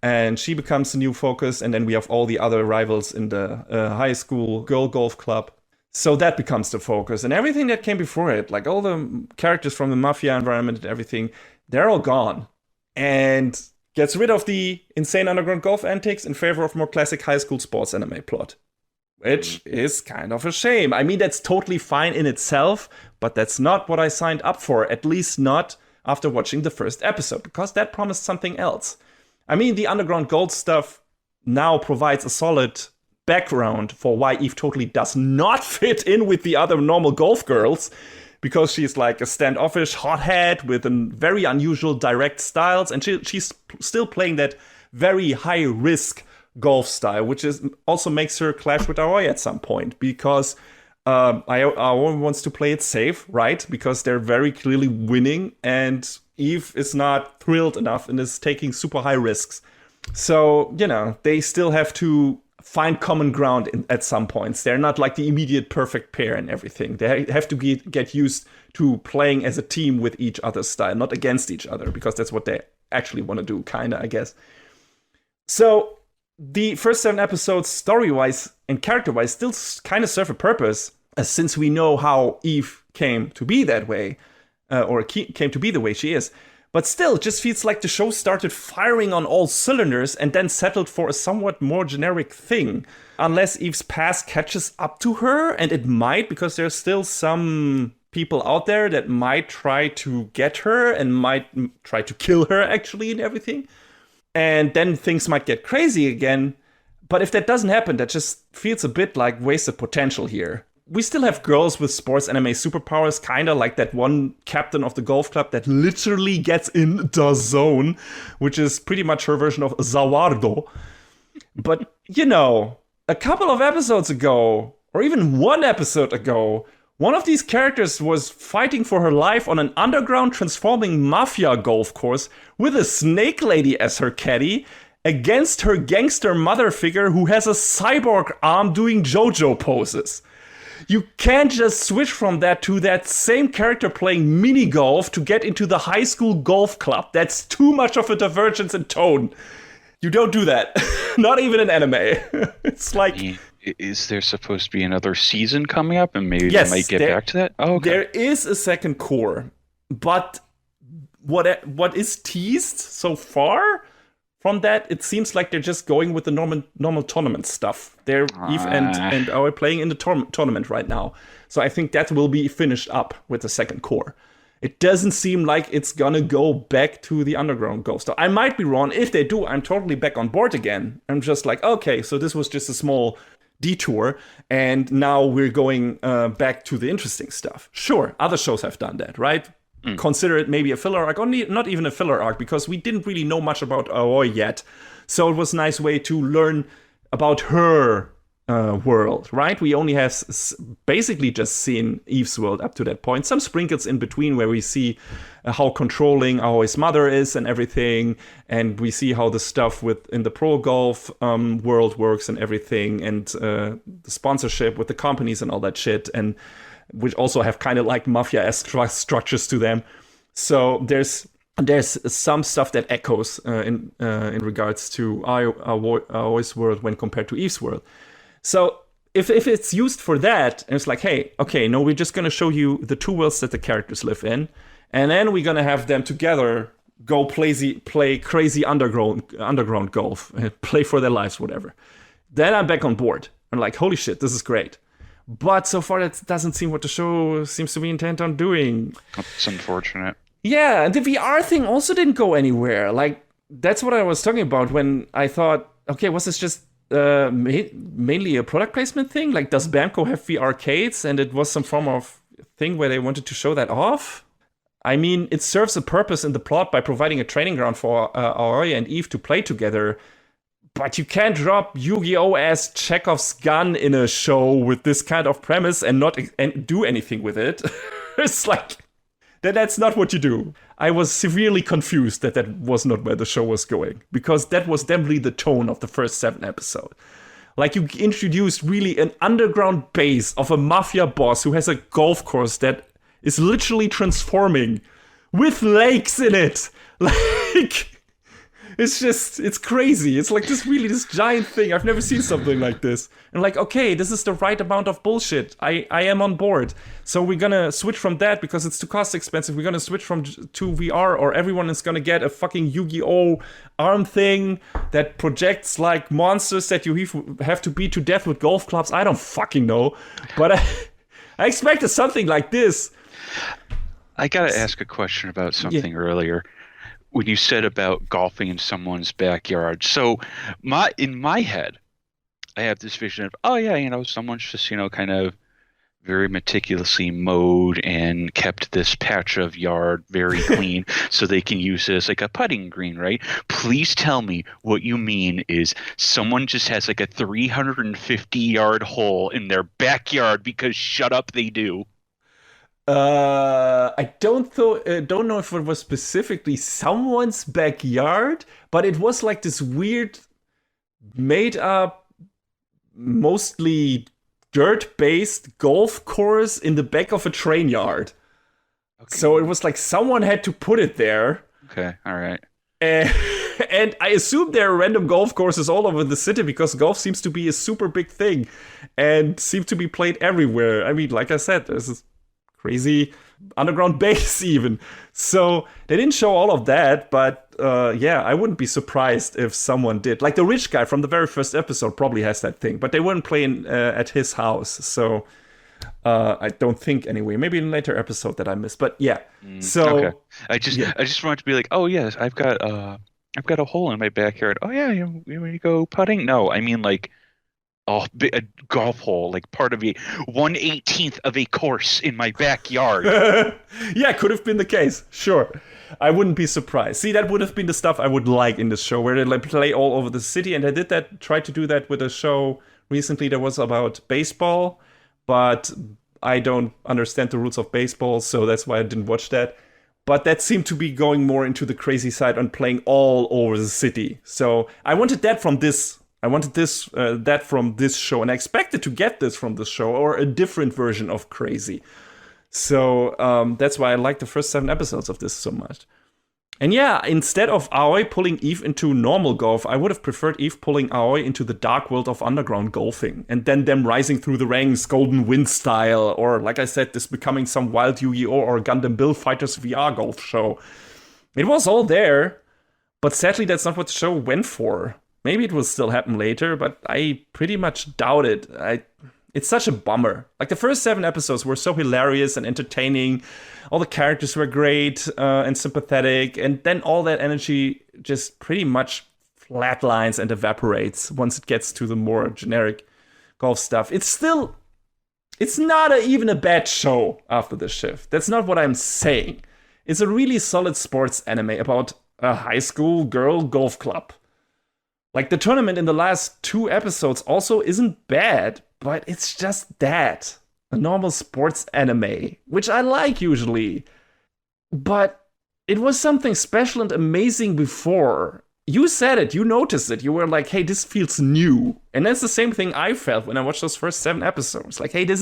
And she becomes the new focus. And then we have all the other rivals in the high school girl golf club. So that becomes the focus. And everything that came before it, like all the characters from the mafia environment and everything, they're all gone. And gets rid of the insane underground golf antics in favor of more classic high school sports anime plot. Which is kind of a shame. I mean, that's totally fine in itself, but that's not what I signed up for, at least not after watching the first episode, because that promised something else. I mean, the underground gold stuff now provides a solid background for why Eve totally does not fit in with the other normal golf girls, because she's like a standoffish hothead with a very unusual direct styles, and she's still playing that very high risk golf style, which is also makes her clash with Aoi at some point, because Aoi wants to play it safe, right? Because they're very clearly winning, and Eve is not thrilled enough and is taking super high risks. So, they still have to find common ground at some points. They're not like the immediate perfect pair and everything. They have to get used to playing as a team with each other's style, not against each other, because that's what they actually want to do, kinda, I guess. So the first 7 episodes, story-wise and character-wise, still kind of serve a purpose, since we know how Eve came to be that way, or came to be the way she is. But still, it just feels like the show started firing on all cylinders and then settled for a somewhat more generic thing. Unless Eve's past catches up to her, and it might, because there's still some people out there that might try to get her and might try to kill her, actually, and everything. And then things might get crazy again. But if that doesn't happen, that just feels a bit like wasted potential here. We still have girls with sports anime superpowers, kind of like that one captain of the golf club that literally gets in the zone, which is pretty much her version of Zawardo. But, a couple of episodes ago, or even 1 episode ago, one of these characters was fighting for her life on an underground transforming mafia golf course with a snake lady as her caddy against her gangster mother figure who has a cyborg arm doing JoJo poses. You can't just switch from that to that same character playing mini golf to get into the high school golf club. That's too much of a divergence in tone. You don't do that. Not even in anime. It's like...
Is there supposed to be another season coming up, and maybe they might get back to that? Oh, okay.
There is a second core, but what is teased so far from that, it seems like they're just going with the normal tournament stuff. They're Eve and are playing in the tournament right now. So I think that will be finished up with the second core. It doesn't seem like it's gonna go back to the underground golf stuff. I might be wrong. If they do, I'm totally back on board again. I'm just like, okay, so this was just a small detour, and now we're going back to the interesting stuff. Sure, other shows have done that, right? Consider it maybe a filler arc, or not even a filler arc, because we didn't really know much about Aoi yet. So it was a nice way to learn about her world, right? We only have basically just seen Eve's world up to that point. Some sprinkles in between where we see how controlling Aoi's mother is and everything. And we see how the stuff in the pro golf world works and everything. And the sponsorship with the companies and all that shit. And which also have kind of like mafia-esque structures to them. So there's some stuff that echoes in regards to Aoi's world when compared to Eve's world. So if it's used for that, and it's like, hey, okay, no, we're just going to show you the 2 worlds that the characters live in, and then we're going to have them together go play crazy underground golf, play for their lives, whatever. Then I'm back on board. I'm like, holy shit, this is great. But so far, that doesn't seem what the show seems to be intent on doing.
That's unfortunate.
Yeah, and the VR thing also didn't go anywhere. Like, that's what I was talking about when I thought, okay, was this just mainly a product placement thing? Like, does Bamco have VR arcades, and it was some form of thing where they wanted to show that off? I mean, it serves a purpose in the plot by providing a training ground for Aoi and Eve to play together. But you can't drop Yu-Gi-Oh! As Chekhov's gun in a show with this kind of premise and not do anything with it. It's like, That's not what you do. I was severely confused that was not where the show was going, because that was definitely the tone of the first 7 episodes. Like, you introduced really an underground base of a mafia boss who has a golf course that is literally transforming with lakes in it. Like, it's crazy. It's like this giant thing. I've never seen something like this. And like, okay, this is the right amount of bullshit. I am on board. So we're gonna switch from that because it's too cost expensive. We're gonna switch to VR, or everyone is gonna get a fucking Yu-Gi-Oh arm thing that projects like monsters that you have to beat to death with golf clubs. I don't fucking know. But I expected something like this.
I gotta ask a question about something earlier. When you said about golfing in someone's backyard. So in my head, I have this vision of, oh yeah, someone's just, kind of very meticulously mowed and kept this patch of yard very clean so they can use it as like a putting green, right? Please tell me what you mean is someone just has like a 350-yard hole in their backyard because shut up, they do.
I don't know if it was specifically someone's backyard, but it was like this weird, made up, mostly dirt-based golf course in the back of a train yard. Okay. So it was like someone had to put it there.
Okay, all right.
And I assume there are random golf courses all over the city because golf seems to be a super big thing and seems to be played everywhere. I mean, like I said, there's this crazy underground base even. So they didn't show all of that, but I wouldn't be surprised if someone did. Like the rich guy from the very first episode probably has that thing, but they weren't playing at his house. So I don't think anyway. Maybe in a later episode that I missed, but yeah. So
okay. I just wanted to be like, oh yes, I've got a hole in my backyard. Oh yeah, you want to go putting? No, I mean like a golf hole, like part of a 1/18th of a course in my backyard.
Yeah, could have been the case. Sure. I wouldn't be surprised. See, that would have been the stuff I would like in this show, where they like play all over the city. And I tried to do that with a show recently that was about baseball, but I don't understand the rules of baseball, so that's why I didn't watch that. But that seemed to be going more into the crazy side and playing all over the city. So I wanted that from this. I wanted that from this show, and I expected to get this from this show, or a different version of crazy. So that's why I like the first 7 episodes of this so much. And yeah, instead of Aoi pulling Eve into normal golf, I would have preferred Eve pulling Aoi into the dark world of underground golfing, and then them rising through the ranks, Golden Wind style, or like I said, this becoming some wild Yu-Gi-Oh! Or Gundam Bill Fighters VR golf show. It was all there, but sadly that's not what the show went for. Maybe it will still happen later, but I pretty much doubt it. It's such a bummer. Like, the first 7 episodes were so hilarious and entertaining. All the characters were great and sympathetic. And then all that energy just pretty much flatlines and evaporates once it gets to the more generic golf stuff. It's not even a bad show after the shift. That's not what I'm saying. It's a really solid sports anime about a high school girl golf club. Like, the tournament in the last 2 episodes also isn't bad, but it's just that. A normal sports anime, which I like usually. But it was something special and amazing before. You said it, you noticed it. You were like, hey, this feels new. And that's the same thing I felt when I watched those first 7 episodes. Like, hey, this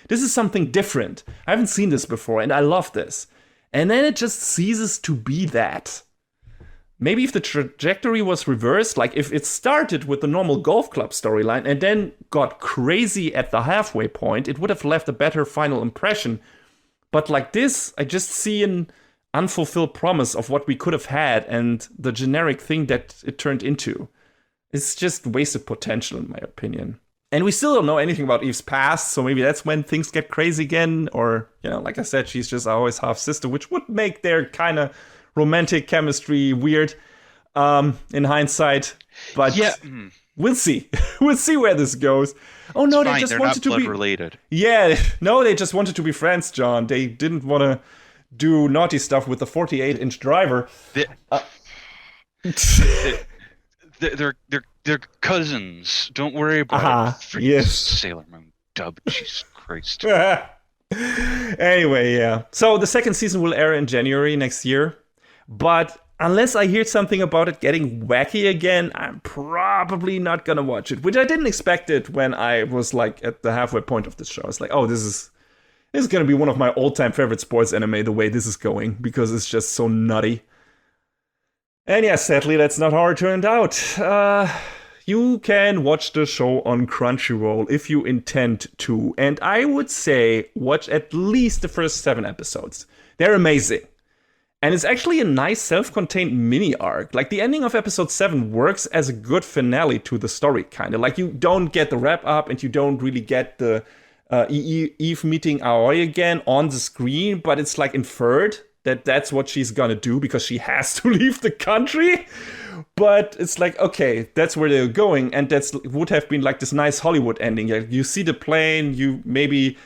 is something different. I haven't seen this before, and I love this. And then it just ceases to be that. Maybe if the trajectory was reversed, like if it started with the normal golf club storyline and then got crazy at the halfway point, it would have left a better final impression. But like this, I just see an unfulfilled promise of what we could have had and the generic thing that it turned into. It's just wasted potential, in my opinion. And we still don't know anything about Eve's past, so maybe that's when things get crazy again. Or, like I said, she's just always half-sister, which would make their kind of romantic chemistry weird in hindsight, but yeah. We'll see. We'll see where this goes. Oh no,
they just wanted to be related.
Yeah, no, they just wanted to be friends, John. They didn't want to do naughty stuff with the 48-inch driver.
They're cousins. Don't worry about it.
Yes.
Sailor Moon dub. Jesus Christ.
Anyway, yeah. So the second season will air in January next year. But unless I hear something about it getting wacky again, I'm probably not gonna watch it. Which I didn't expect it when I was like at the halfway point of this show. I was like, oh, this is gonna be one of my all-time favorite sports anime, the way this is going, because it's just so nutty. And yeah, sadly, that's not how it turned out. You can watch the show on Crunchyroll if you intend to. And I would say watch at least the first 7 episodes. They're amazing. And it's actually a nice self-contained mini arc. Like the ending of episode 7 works as a good finale to the story, kind of. Like you don't get the wrap up and you don't really get the Eve meeting Aoi again on the screen, but it's like inferred that that's what she's gonna do because she has to leave the country. But it's like, okay, that's where they're going, and that's would have been like this nice Hollywood ending. You see the plane, you maybe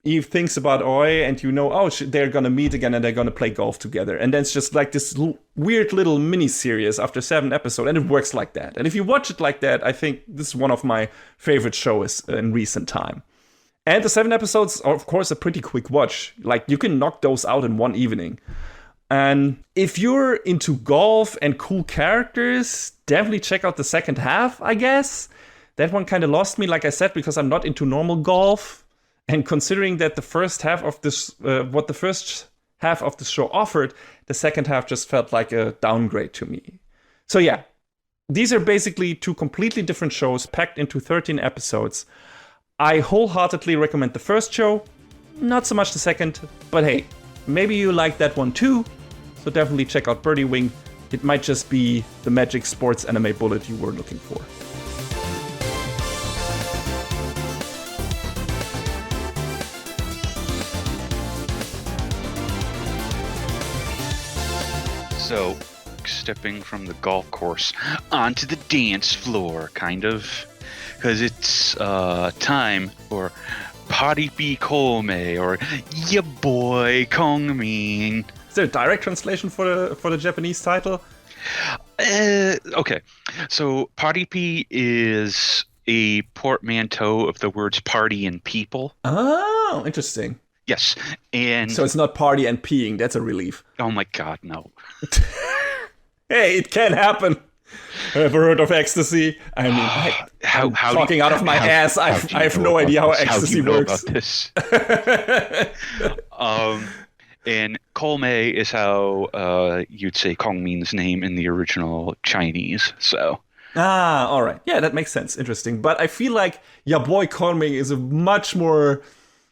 Eve thinks about Oi, and you know, oh, they're gonna meet again and they're gonna play golf together. And then it's just like this weird little mini series after 7 episodes, and it works like that. And if you watch it like that, I think this is one of my favorite shows in recent time. And the 7 episodes are, of course, a pretty quick watch. Like, you can knock those out in one evening. And if you're into golf and cool characters, definitely check out the second half, I guess. That one kind of lost me, like I said, because I'm not into normal golf. And considering that the first half of this, what the first half of the show offered, the second half just felt like a downgrade to me. So yeah, these are basically 2 completely different shows packed into 13 episodes. I wholeheartedly recommend the first show, not so much the second, but hey, maybe you like that one too, so definitely check out Birdie Wing. It might just be the magic sports anime bullet you were looking for.
So, stepping from the golf course onto the dance floor, kind of, because it's time for Birdie Kongming or Ya Boy Kongming.
Is there a direct translation for the Japanese title?
Okay, so Birdie is a portmanteau of the words party and people.
Oh, interesting.
Yes, and
so it's not party and peeing. That's a relief.
Oh my god, no.
Hey, it can happen. Ever heard of ecstasy? I mean, I'm talking out of my ass. I have no idea how ecstasy works.
About this? And Kongming is how you'd say Kongming's name in the original Chinese. So.
All right. Yeah, that makes sense. Interesting. But I feel like Ya Boy Kongming is a much more...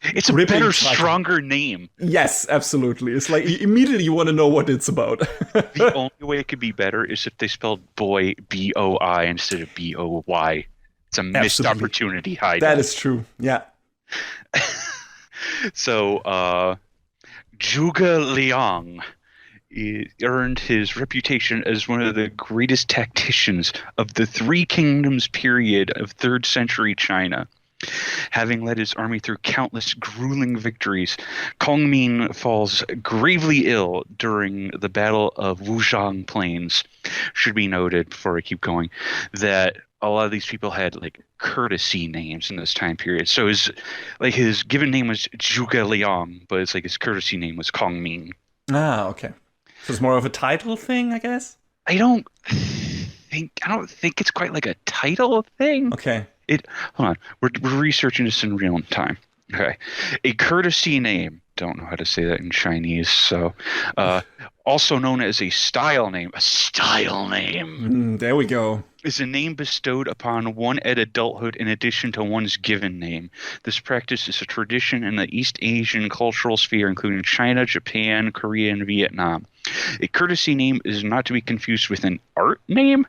It's a better, stronger name.
Yes, absolutely. It's like immediately you want to know what it's about.
The only way it could be better is if they spelled boy B-O-I instead of B-O-Y. It's a missed opportunity.
That is true. Yeah.
So, Zhuge Liang earned his reputation as one of the greatest tacticians of the Three Kingdoms period of 3rd century China. Having led his army through countless grueling victories, Kongming falls gravely ill during the Battle of Wuzhang Plains. Should be noted, before I keep going, that a lot of these people had like courtesy names in this time period. So his given name was Zhuge Liang, but it's like his courtesy name was Kongming.
Ah, okay. So it's more of a title thing, I guess?
I don't think it's quite like a title thing.
Okay.
Hold on. We're researching this in real time. Okay. A courtesy name. Don't know how to say that in Chinese. So, also known as a style name. A style name.
There we go.
Is a name bestowed upon one at adulthood in addition to one's given name. This practice is a tradition in the East Asian cultural sphere, including China, Japan, Korea, and Vietnam. A courtesy name is not to be confused with an art name.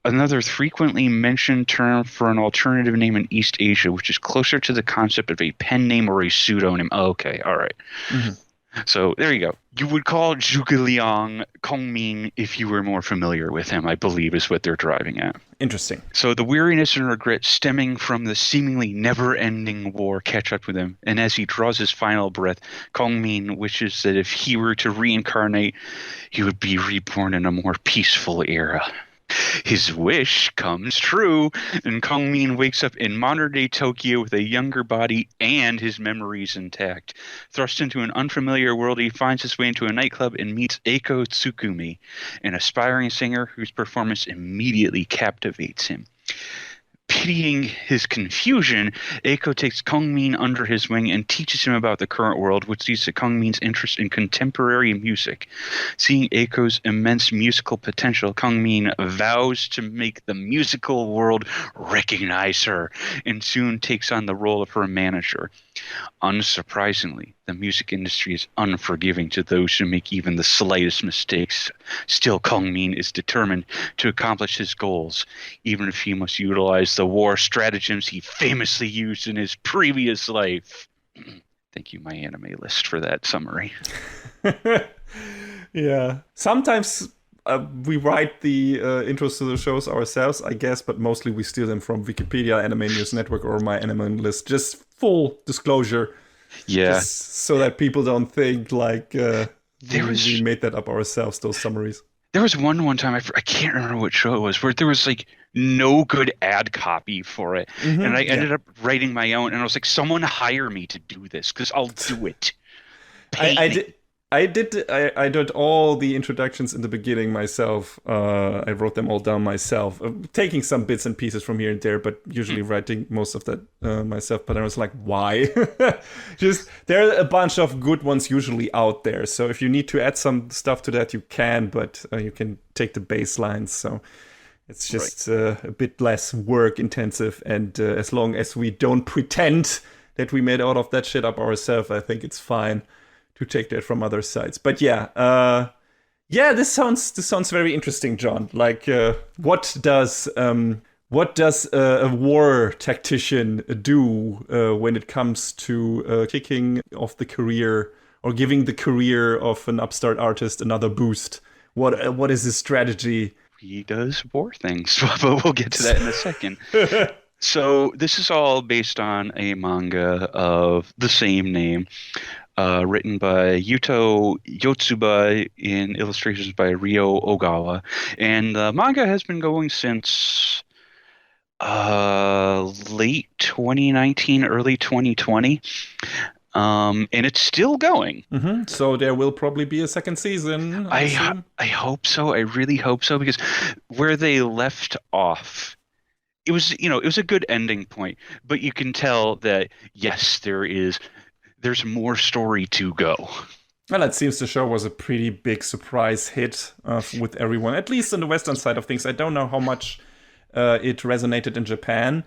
Another frequently mentioned term for an alternative name in East Asia, which is closer to the concept of a pen name or a pseudonym. Oh, okay, all right. Mm-hmm. So there you go. You would call Zhuge Liang Kongming if you were more familiar with him, I believe is what they're driving at.
Interesting.
So the weariness and regret stemming from the seemingly never-ending war catch up with him. And as he draws his final breath, Kongming wishes that if he were to reincarnate, he would be reborn in a more peaceful era. His wish comes true, and Kongmin wakes up in modern-day Tokyo with a younger body and his memories intact. Thrust into an unfamiliar world, he finds his way into a nightclub and meets Eiko Tsukumi, an aspiring singer whose performance immediately captivates him. Pitying his confusion, Eiko takes Kongmin under his wing and teaches him about the current world, which leads to Kongmin's interest in contemporary music. Seeing Eiko's immense musical potential, Kongmin vows to make the musical world recognize her and soon takes on the role of her manager. Unsurprisingly, the music industry is unforgiving to those who make even the slightest mistakes. Still, Kongmin is determined to accomplish his goals, even if he must utilize the war stratagems he famously used in his previous life. Thank you, my anime list, for that summary.
Yeah. Sometimes we write the intros to the shows ourselves, I guess, but mostly we steal them from Wikipedia, Anime News Network, or my anime list. Just full disclosure.
Yeah.
Just so that people don't think like we made that up ourselves, those summaries.
There was one time, I can't remember what show it was, where there was like no good ad copy for it. Mm-hmm, and I ended up writing my own, and I was like, someone hire me to do this, because I'll do it.
I did all the introductions in the beginning myself. I wrote them all down myself, taking some bits and pieces from here and there, but usually writing most of that myself. But I was like, why? Just there are a bunch of good ones usually out there. So if you need to add some stuff to that, you can, but you can take the baselines. So it's just a bit less work intensive. And as long as we don't pretend that we made all of that shit up ourselves, I think it's fine to take that from other sites. But this sounds very interesting, John. Like, what does a war tactician do when it comes to kicking off the career or giving the career of an upstart artist another boost? What is his strategy?
He does war things, but we'll get to that in a second. So this is all based on a manga of the same name. Written by Yuto Yotsuba in illustrations by Ryo Ogawa. And the manga has been going since late 2019, early 2020. And it's still going.
Mm-hmm. So there will probably be a second season.
I hope so. I really hope so, because where they left off, it was a good ending point, but you can tell that, yes, there's more story to go.
Well, it seems the show was a pretty big surprise hit with everyone, at least on the Western side of things. I don't know how much it resonated in Japan.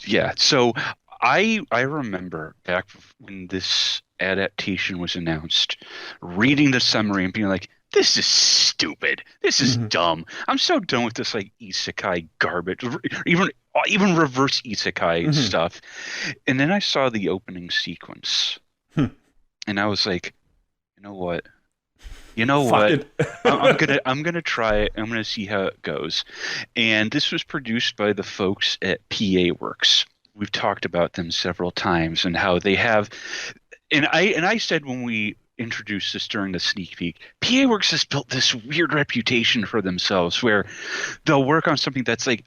Yeah, so I remember back when this adaptation was announced, reading the summary and being like, this is stupid. This is dumb. I'm so done with this like isekai garbage, even reverse isekai stuff. And then I saw the opening sequence, and I was like, you know what? I'm gonna try it. I'm gonna see how it goes. And this was produced by the folks at PA Works. We've talked about them several times and how they have. And I said when we introduced this during the sneak peek, PA Works has built this weird reputation for themselves where they'll work on something that's like,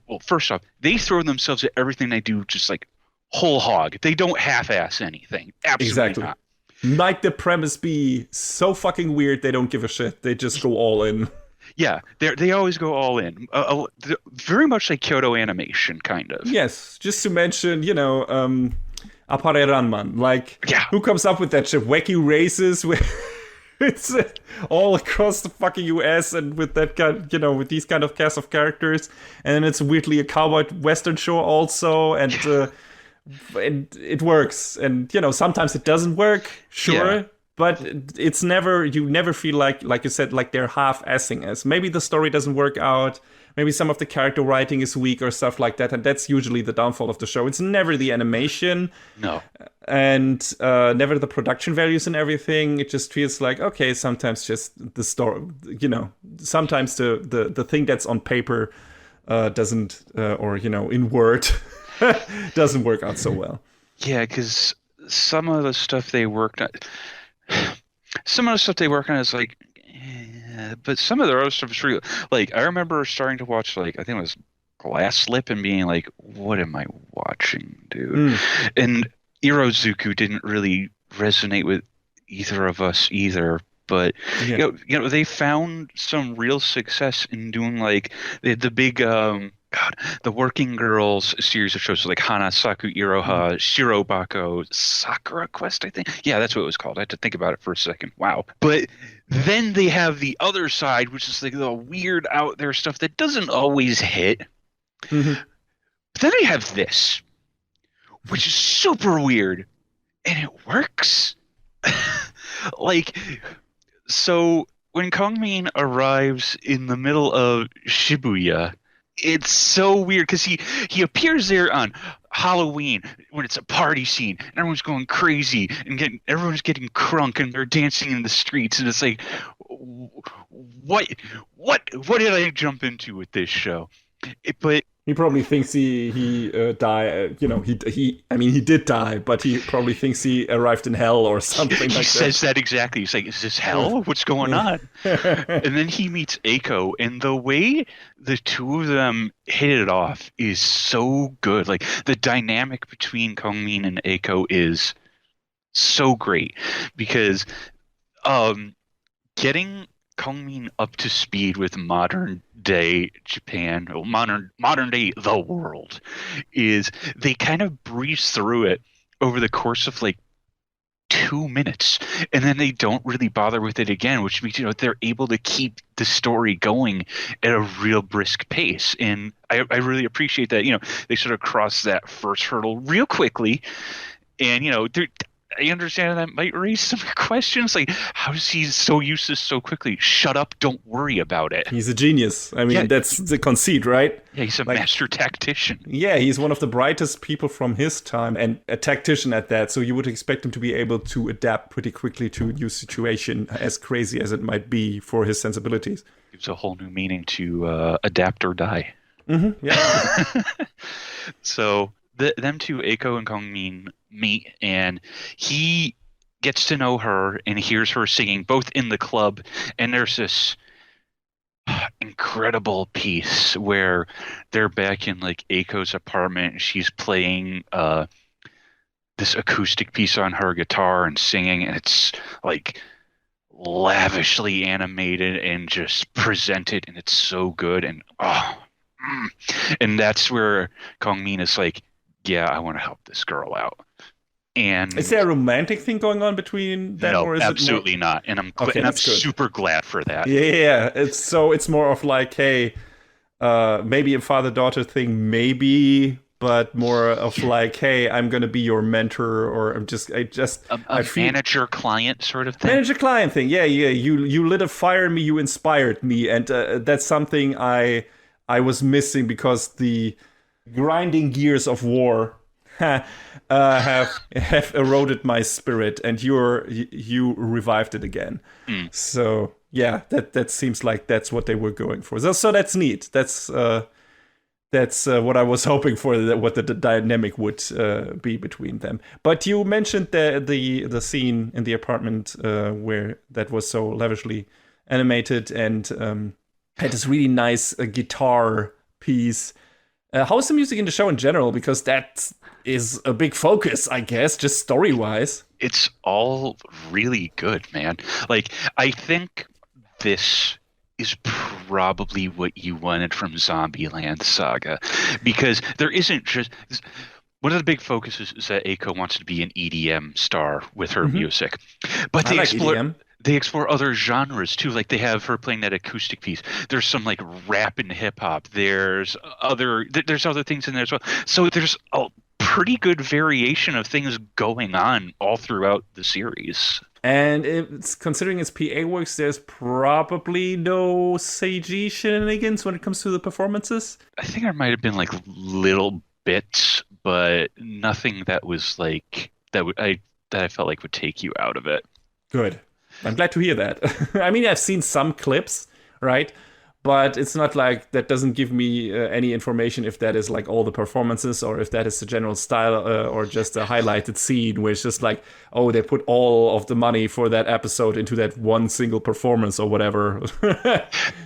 well, first off, they throw themselves at everything they do just like whole hog. They don't half-ass anything. Absolutely not.
Like the premise be so fucking weird, they don't give a shit. They just go all in.
Yeah, they always go all in. Very much like Kyoto Animation, kind of.
Yes, just to mention, Appare Ranman. Like, who comes up with that shit? Wacky races with it's all across the fucking US and with that kind, with these kind of cast of characters. And then it's weirdly a cowboy western show also, and it works. And sometimes it doesn't work, sure. Yeah. But it's never, you never feel like you said, like they're half-assing us. Maybe the story doesn't work out. Maybe some of the character writing is weak or stuff like that. And that's usually the downfall of the show. It's never the animation.
No.
And never the production values and everything. It just feels like, okay, sometimes just the story, sometimes the thing that's on paper doesn't, or, in Word, doesn't work out so well.
Yeah, because some of the stuff they worked on is like, but some of the other stuff is real. Like I remember starting to watch like I think it was Glass Slip and being like, "What am I watching, dude?"
Mm.
And Irozuku didn't really resonate with either of us either. But
Yeah.
they found some real success in doing like the big God, the Working Girls series of shows like Hanasaku
Mm.
Iroha, Shirobako, Sakura Quest, I think. Yeah, that's what it was called. I had to think about it for a second. Wow. But then they have the other side, which is like the weird out there stuff that doesn't always hit.
Mhm.
But then they have this, which is super weird, and it works. Like, so when Kongmin arrives in the middle of Shibuya, it's so weird because he appears there on Halloween when it's a party scene and everyone's going crazy and everyone's getting crunk and they're dancing in the streets and it's like what what did I jump into with this show? But
He probably thinks he died. He I mean he did die, but he probably thinks he arrived in hell or something
he
like
says that exactly. He's like, "Is this hell? What's going on?"
that.
And then he meets Aiko, and the way the two of them hit it off is so good. Like the dynamic between Kongmin and Aiko is so great because getting Kongmin up to speed with modern day Japan, or modern day the world, is they kind of breeze through it over the course of like 2 minutes and then they don't really bother with it again, which means they're able to keep the story going at a real brisk pace. And I really appreciate that they sort of cross that first hurdle real quickly. And I understand that might raise some questions like, how is he so useless so quickly? Shut up, don't worry about it.
He's a genius. I mean,
Yeah.
that's the conceit, right?
Yeah, he's a
Like-
master tactician.
Yeah, he's one of the brightest people from his time and a tactician at that. So you would expect him to be able to adapt pretty quickly to a new situation, as crazy as it might be for his sensibilities.
Gives a whole new meaning to adapt or die.
Yeah.
So them two, Eiko and Kongmin, meet, and he gets to know her and hears her singing both in the club, and there's this incredible piece where they're back in like Eiko's apartment and she's playing this acoustic piece on her guitar and singing, and it's like lavishly animated and just presented, and it's so good. And and that's where Kongmin is like, yeah, I want to help this girl out. And
Is there a romantic thing going on between them?
no,
or is
absolutely
it more...
not. And I'm
Okay,
and I'm
that's good.
super glad for that.
Yeah, it's more of like, hey, maybe a father-daughter thing, maybe, but more of like, hey, I'm gonna be your mentor, or
A manager-client sort of thing.
Manager-client thing. Yeah. You lit a fire in me, you inspired me, and that's something I was missing because the grinding gears of war have eroded my spirit, and you revived it again. So yeah, that seems like that's what they were going for. So that's neat. That's what I was hoping for. What the dynamic would be between them. But you mentioned the scene in the apartment where that was so lavishly animated and had this really nice guitar piece. How's the music in the show in general? Because that is a big focus, I guess, just story-wise.
It's all really good, man. Like, I think this is probably what you wanted from Zombieland Saga, because there isn't just... One of the big focuses is that Eiko wants to be an EDM star with her music. But
I like EDM.
They explore other genres too. Like they have her playing that acoustic piece. There's some like rap and hip hop. There's other things in there as well. So there's a pretty good variation of things going on all throughout the series.
And it's considering it's PA works, there's probably no CG shenanigans when it comes to the performances.
I think there might have been like little bits, but nothing that was like that I felt like would take you out of it.
Good. I'm glad to hear that. I mean, I've seen some clips, right? but it's not like that doesn't give me any information if that is like all the performances or if that is the general style or just a highlighted scene where it's just like, oh, they put all of the money for that episode into that one single performance or whatever.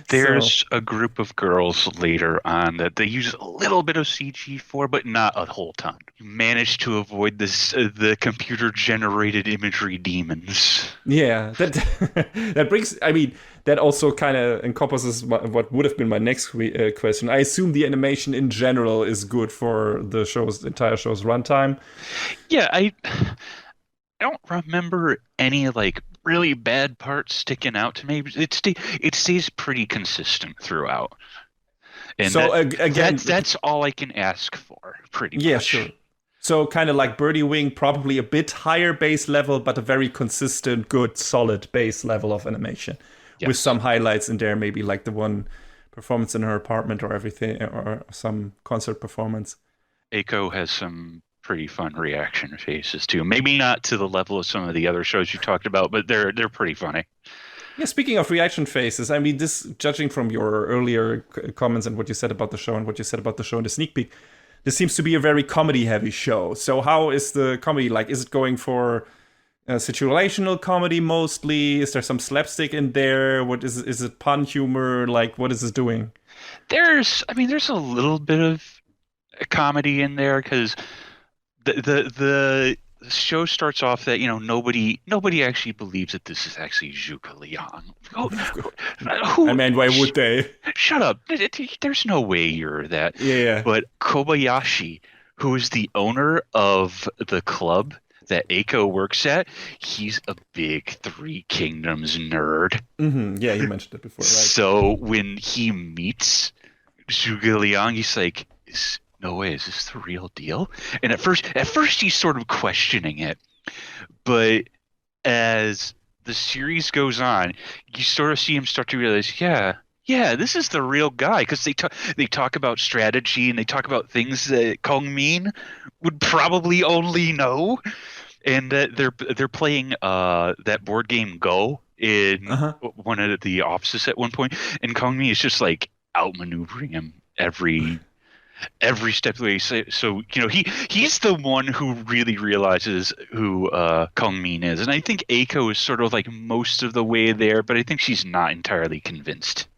There's a group of girls later on that they use a little bit of CG for, but not a whole ton. You manage to avoid the computer generated imagery demons.
Yeah, that brings, I mean, that also kind of encompasses what would have been my next question. I assume the animation in general is good for the entire show's runtime.
Yeah, I don't remember any like really bad parts sticking out to me. It stays pretty consistent throughout. And
so again,
that's all I can ask for, pretty much.
Yeah, sure. So kind of like Birdie Wing, probably a bit higher base level, but a very consistent, good, solid base level of animation. Yes. With some highlights in there, maybe like the one performance in her apartment or everything, or some concert performance.
Eiko has some pretty fun reaction faces too. Maybe not to the level of some of the other shows you talked about, but they're pretty funny.
Yeah, speaking of reaction faces, I mean, this, judging from your earlier comments and what you said about the show and what you said about the show in the sneak peek, this seems to be a very comedy-heavy show. So how is the comedy? Like, is it going for situational comedy mostly? Is there some slapstick in there? What is it pun humor? Like, what is this doing?
There's a little bit of comedy in there because the show starts off that nobody actually believes that this is actually Zhuge Liang.
I mean, why would they?
Shut up! There's no way you're that.
Yeah.
But Kobayashi, who is the owner of the club that Eiko works at, he's a big Three Kingdoms nerd.
Mm-hmm. Yeah, you mentioned it before, right?
So when he meets Zhuge Liang, he's like, no way, is this the real deal? And at first he's sort of questioning it. But as the series goes on, you sort of see him start to realize, yeah, this is the real guy. Because they talk about strategy and they talk about things that Kongming would probably only know. And that they're playing that board game Go in one of the offices at one point, and Kongming is just like outmaneuvering him every step of the way. So he's the one who really realizes who Kongming is, and I think Eiko is sort of like most of the way there, but I think she's not entirely convinced.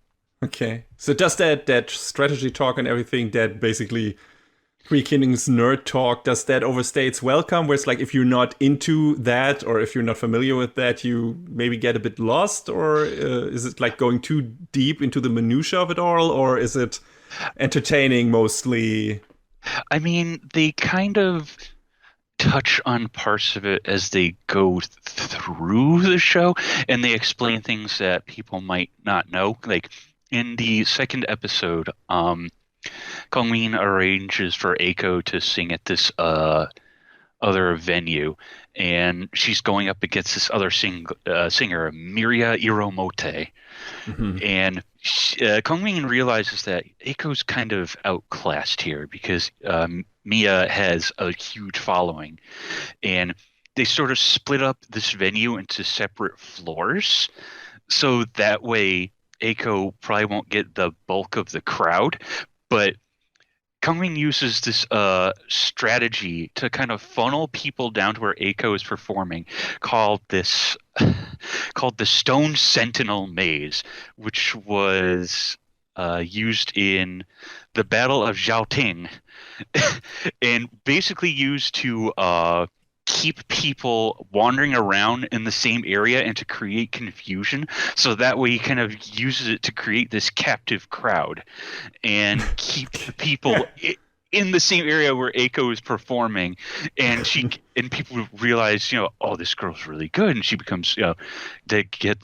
Okay, so does that strategy talk and everything, that basically Three Kingdoms nerd talk, does that overstay its welcome? Where it's like, if you're not into that or if you're not familiar with that, you maybe get a bit lost? Or is it like going too deep into the minutia of it all? Or is it entertaining mostly?
I mean, they kind of touch on parts of it as they go through the show, and they explain things that people might not know. Like in the second episode, Kongming arranges for Eiko to sing at this other venue, and she's going up against this other singer, Miria Iromote. Mm-hmm. And Kongming realizes that Eiko's kind of outclassed here because Mia has a huge following, and they sort of split up this venue into separate floors, so that way Eiko probably won't get the bulk of the crowd. But Kongming uses this strategy to kind of funnel people down to where Eiko is performing, called the Stone Sentinel Maze, which was used in the Battle of Zhaoting, and basically used to keep people wandering around in the same area and to create confusion. So that way he kind of uses it to create this captive crowd and keep the people in the same area where Eiko is performing. And people realize, oh, this girl's really good. And she becomes,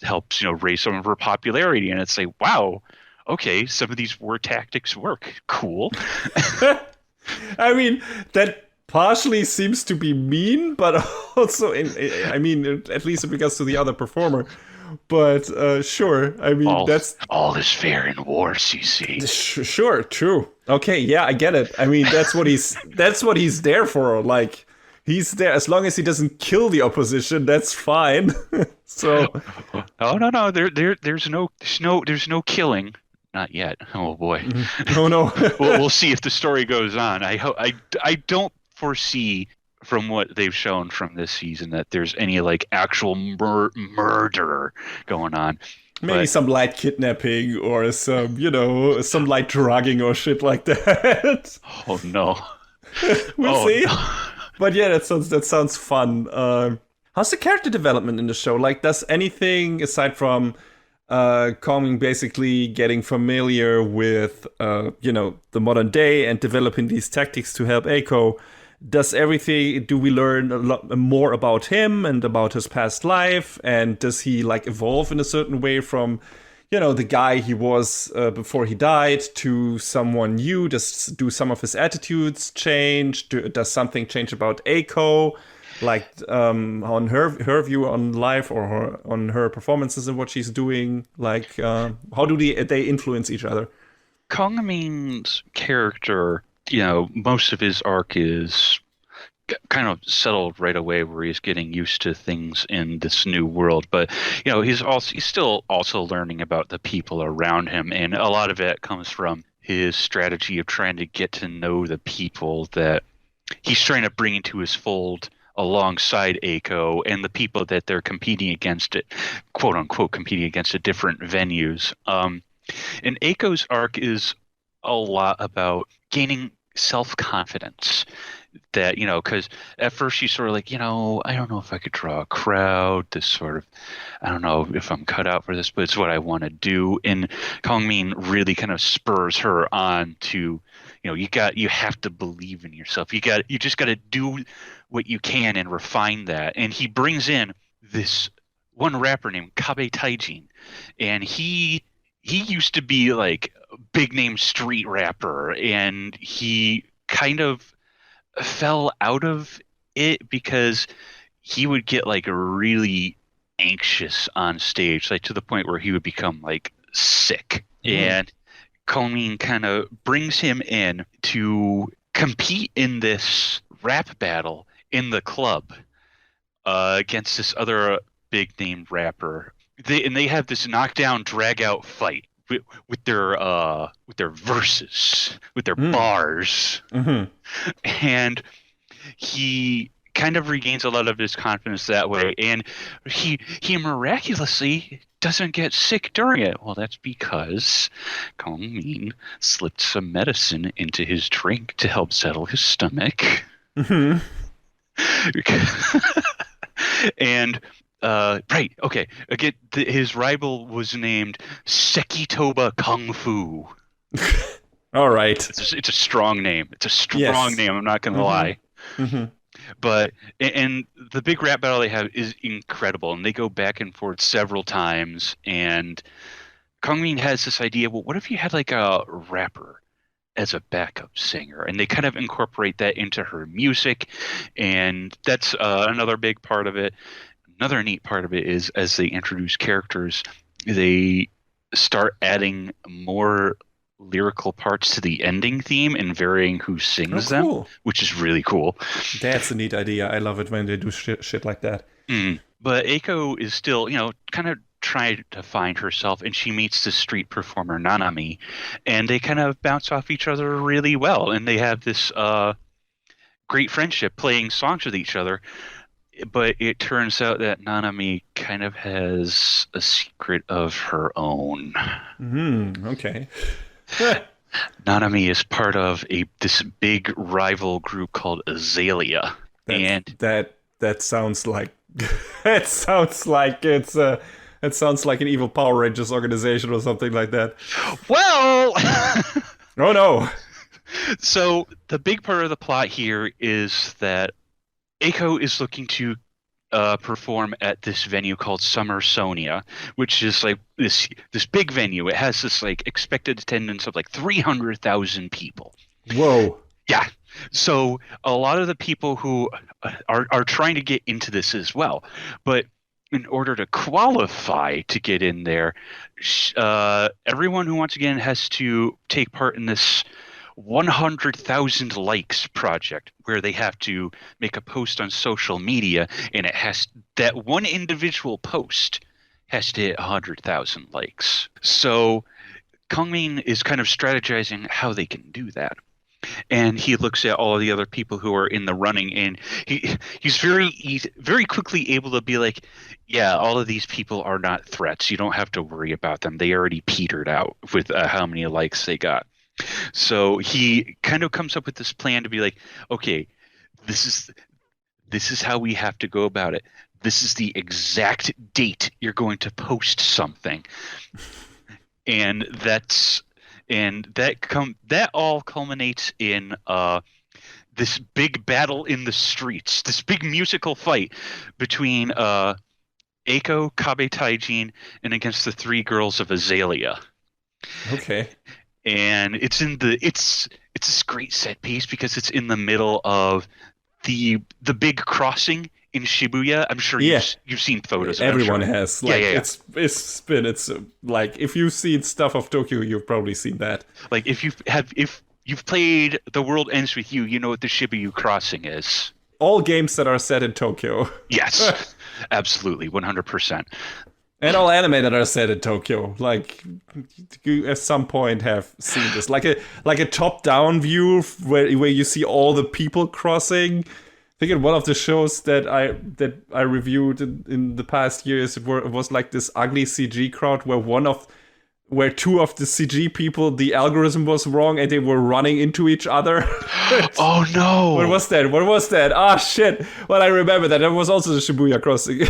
helps raise some of her popularity. And it's like, wow, okay, some of these war tactics work. Cool.
I mean, that partially seems to be mean, but also, at least in regards to the other performer. But sure, I mean,
all is fair in war, CC.
Sure, true. Okay, yeah, I get it. I mean, that's what he's there for. Like, he's there as long as he doesn't kill the opposition. That's fine. So,
no. There's no killing. not yet. Oh boy.
Oh no.
We'll see if the story goes on. I don't foresee from what they've shown from this season that there's any like actual murder going on.
Maybe some light kidnapping or some light drugging or shit like that.
Oh no.
We'll see.
No.
But yeah, that sounds fun. How's the character development in the show? Like, does anything aside from Kongming basically getting familiar with the modern day and developing these tactics to help Eiko, do we learn a lot more about him and about his past life? And does he like evolve in a certain way from the guy he was before he died to someone new? Do some of his attitudes change? Does something change about Eiko? Like on her view on life or on her performances and what she's doing? Like, how do they influence each other?
Kongming's character, most of his arc is kind of settled right away, where he's getting used to things in this new world. But he's still also learning about the people around him, and a lot of it comes from his strategy of trying to get to know the people that he's trying to bring into his fold alongside Eiko and the people that they're competing against it, quote unquote, competing against at different venues. And Eiko's arc is a lot about gaining self-confidence. That, because at first she's sort of like, I don't know if I could draw a crowd, I don't know if I'm cut out for this, but it's what I want to do. And Kongming really kind of spurs her on to, you have to believe in yourself. You just got to do what you can and refine that. And he brings in this one rapper named Kabe Taijin, and he used to be like a big name street rapper, and he kind of fell out of it because he would get like really anxious on stage, like to the point where he would become like sick. And Kongming kind of brings him in to compete in this rap battle in the club against this other big name rapper. They have this knockdown drag out fight with their verses, with their bars. And he kind of regains a lot of his confidence that way, and he miraculously doesn't get sick during it. Well, that's because Kongming slipped some medicine into his drink to help settle his stomach. And right, okay. Again, his rival was named Sekitoba Kung Fu.
All right.
It's a strong name. It's a strong name. I'm not going to lie. But and the big rap battle they have is incredible, and they go back and forth several times. And Kongming has this idea. Well, what if you had like a rapper as a backup singer, and they kind of incorporate that into her music, and that's another big part of it. Another neat part of it is as they introduce characters, they start adding more lyrical parts to the ending theme and varying who sings them, which is really cool.
That's a neat idea. I love it when they do shit like that.
But Eiko is still, kind of trying to find herself, and she meets the street performer Nanami, and they kind of bounce off each other really well, and they have this great friendship playing songs with each other. But it turns out that Nanami kind of has a secret of her own.
Okay.
Nanami is part of this big rival group called Azalea.
That sounds like it sounds like an evil Power Rangers organization or something like that.
Well,
oh no.
So the big part of the plot here is that Eiko is looking to perform at this venue called Summer Sonia, which is like this big venue. It has this like expected attendance of like 300,000 people.
Whoa.
Yeah. So a lot of the people who are trying to get into this as well, but in order to qualify to get in there, everyone who wants to get in has to take part in this 100,000 likes project, where they have to make a post on social media, and that one individual post has to hit 100,000 likes. So Kongming is kind of strategizing how they can do that. And he looks at all the other people who are in the running, and he's very quickly able to be like, yeah, all of these people are not threats. You don't have to worry about them. They already petered out with how many likes they got. So he kind of comes up with this plan to be like, okay, this is how we have to go about it. This is the exact date you're going to post something. And that all culminates in this big battle in the streets, this big musical fight between Eiko, Kabe Taijin, and against the three girls of Azalea.
Okay.
And it's this great set piece because it's in the middle of the big crossing in Shibuya. I'm sure you've seen photos of it.
Everyone has. Like,
yeah.
It's like, if you've seen stuff of Tokyo, you've probably seen that.
Like if you've played The World Ends With You, you know what the Shibuya crossing is.
All games that are set in Tokyo.
Yes. Absolutely, 100%.
And all anime that are set in Tokyo, like, you at some point have seen this, like a top-down view where you see all the people crossing. I think in one of the shows that I reviewed in the past years, it was like this ugly CG crowd where two of the CG people, the algorithm was wrong and they were running into each other.
Oh no!
What was that? Ah, shit! Well, I remember that. That was also the Shibuya crossing.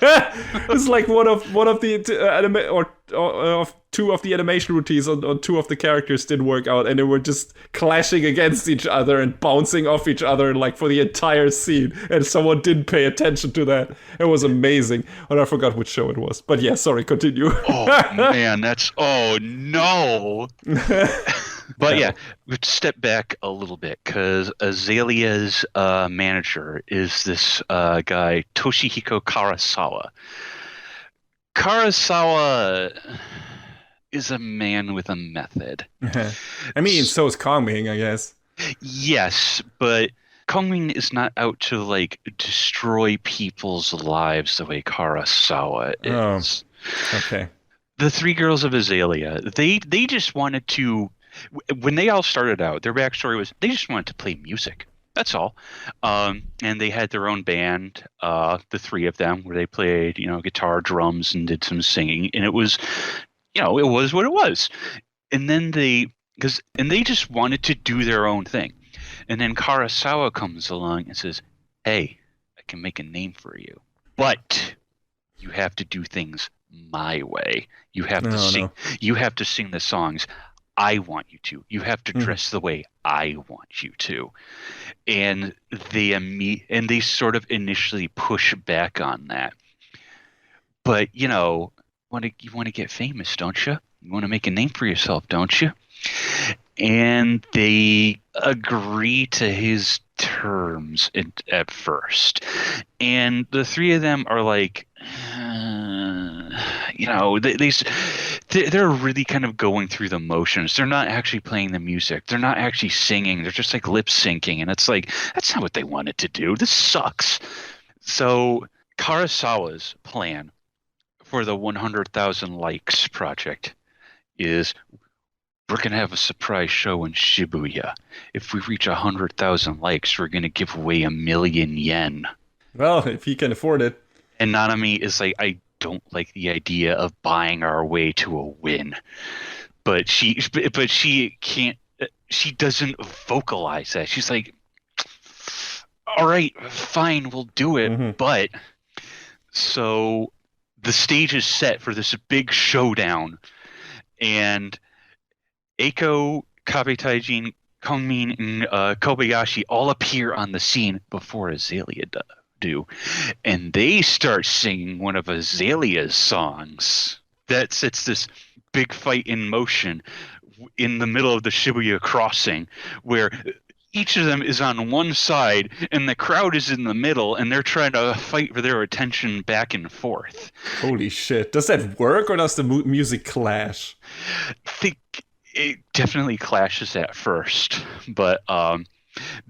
It's like one of the of two of the animation routines on two of the characters didn't work out, and they were just clashing against each other and bouncing off each other, like, for the entire scene. And someone didn't pay attention to that. It was amazing. And I forgot which show it was. But yeah, sorry, continue.
Oh man, oh no. But yeah, let's step back a little bit, because Azalea's manager is this guy, Toshihiko Karasawa. Karasawa is a man with a method.
I mean, so is Kongming, I guess.
Yes, but Kongming is not out to, like, destroy people's lives the way Karasawa is.
Oh, okay. The
three girls of Azalea, they just wanted to... When they all started out, their backstory was they just wanted to play music. That's all. And they had their own band, the three of them, where they played, guitar, drums, and did some singing. And it was, it was what it was. And then they just wanted to do their own thing. And then Karasawa comes along and says, hey, I can make a name for you, but you have to do things my way. You have to sing. You have to sing the songs I want you to. You have to dress the way I want you to. And they sort of initially push back on that. But, you want to get famous, don't you? You want to make a name for yourself, don't you? And they agree to his terms at first. And the three of them are like, they're really kind of going through the motions. They're not actually playing the music. They're not actually singing. They're just like lip syncing. And it's like, that's not what they wanted to do. This sucks. So Karasawa's plan for the 100,000 likes project is, we're going to have a surprise show in Shibuya. If we reach 100,000 likes, we're going to give away 1,000,000 yen.
Well, if he can afford it.
And Nanami is like, I don't like the idea of buying our way to a win. But she can't, she doesn't vocalize that. She's like, all right, fine, we'll do it. Mm-hmm. But so the stage is set for this big showdown. And Eiko, Kabe Taijin, Kongming, and Kobayashi all appear on the scene before Azalea do. And they start singing one of Azalea's songs. That sets this big fight in motion in the middle of the Shibuya crossing, where each of them is on one side and the crowd is in the middle, and they're trying to fight for their attention back and forth.
Holy shit. Does that work, or does the music clash?
I think it definitely clashes at first, but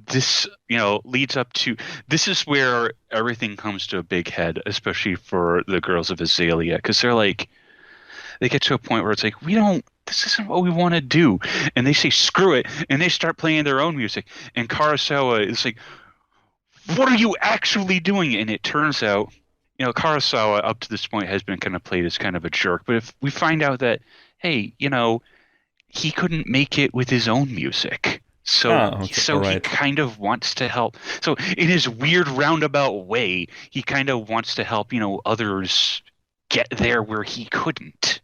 this leads up to, this is where everything comes to a big head, especially for the girls of Azalea, because they're like, they get to a point where it's like, this isn't what we want to do. And they say, screw it. And they start playing their own music. And Kurosawa is like, what are you actually doing? And it turns out, Kurosawa up to this point has been kind of played as kind of a jerk. But if we find out that, hey, he couldn't make it with his own music. So he kind of wants to help. So in his weird roundabout way, he kind of wants to help, others get there where he couldn't.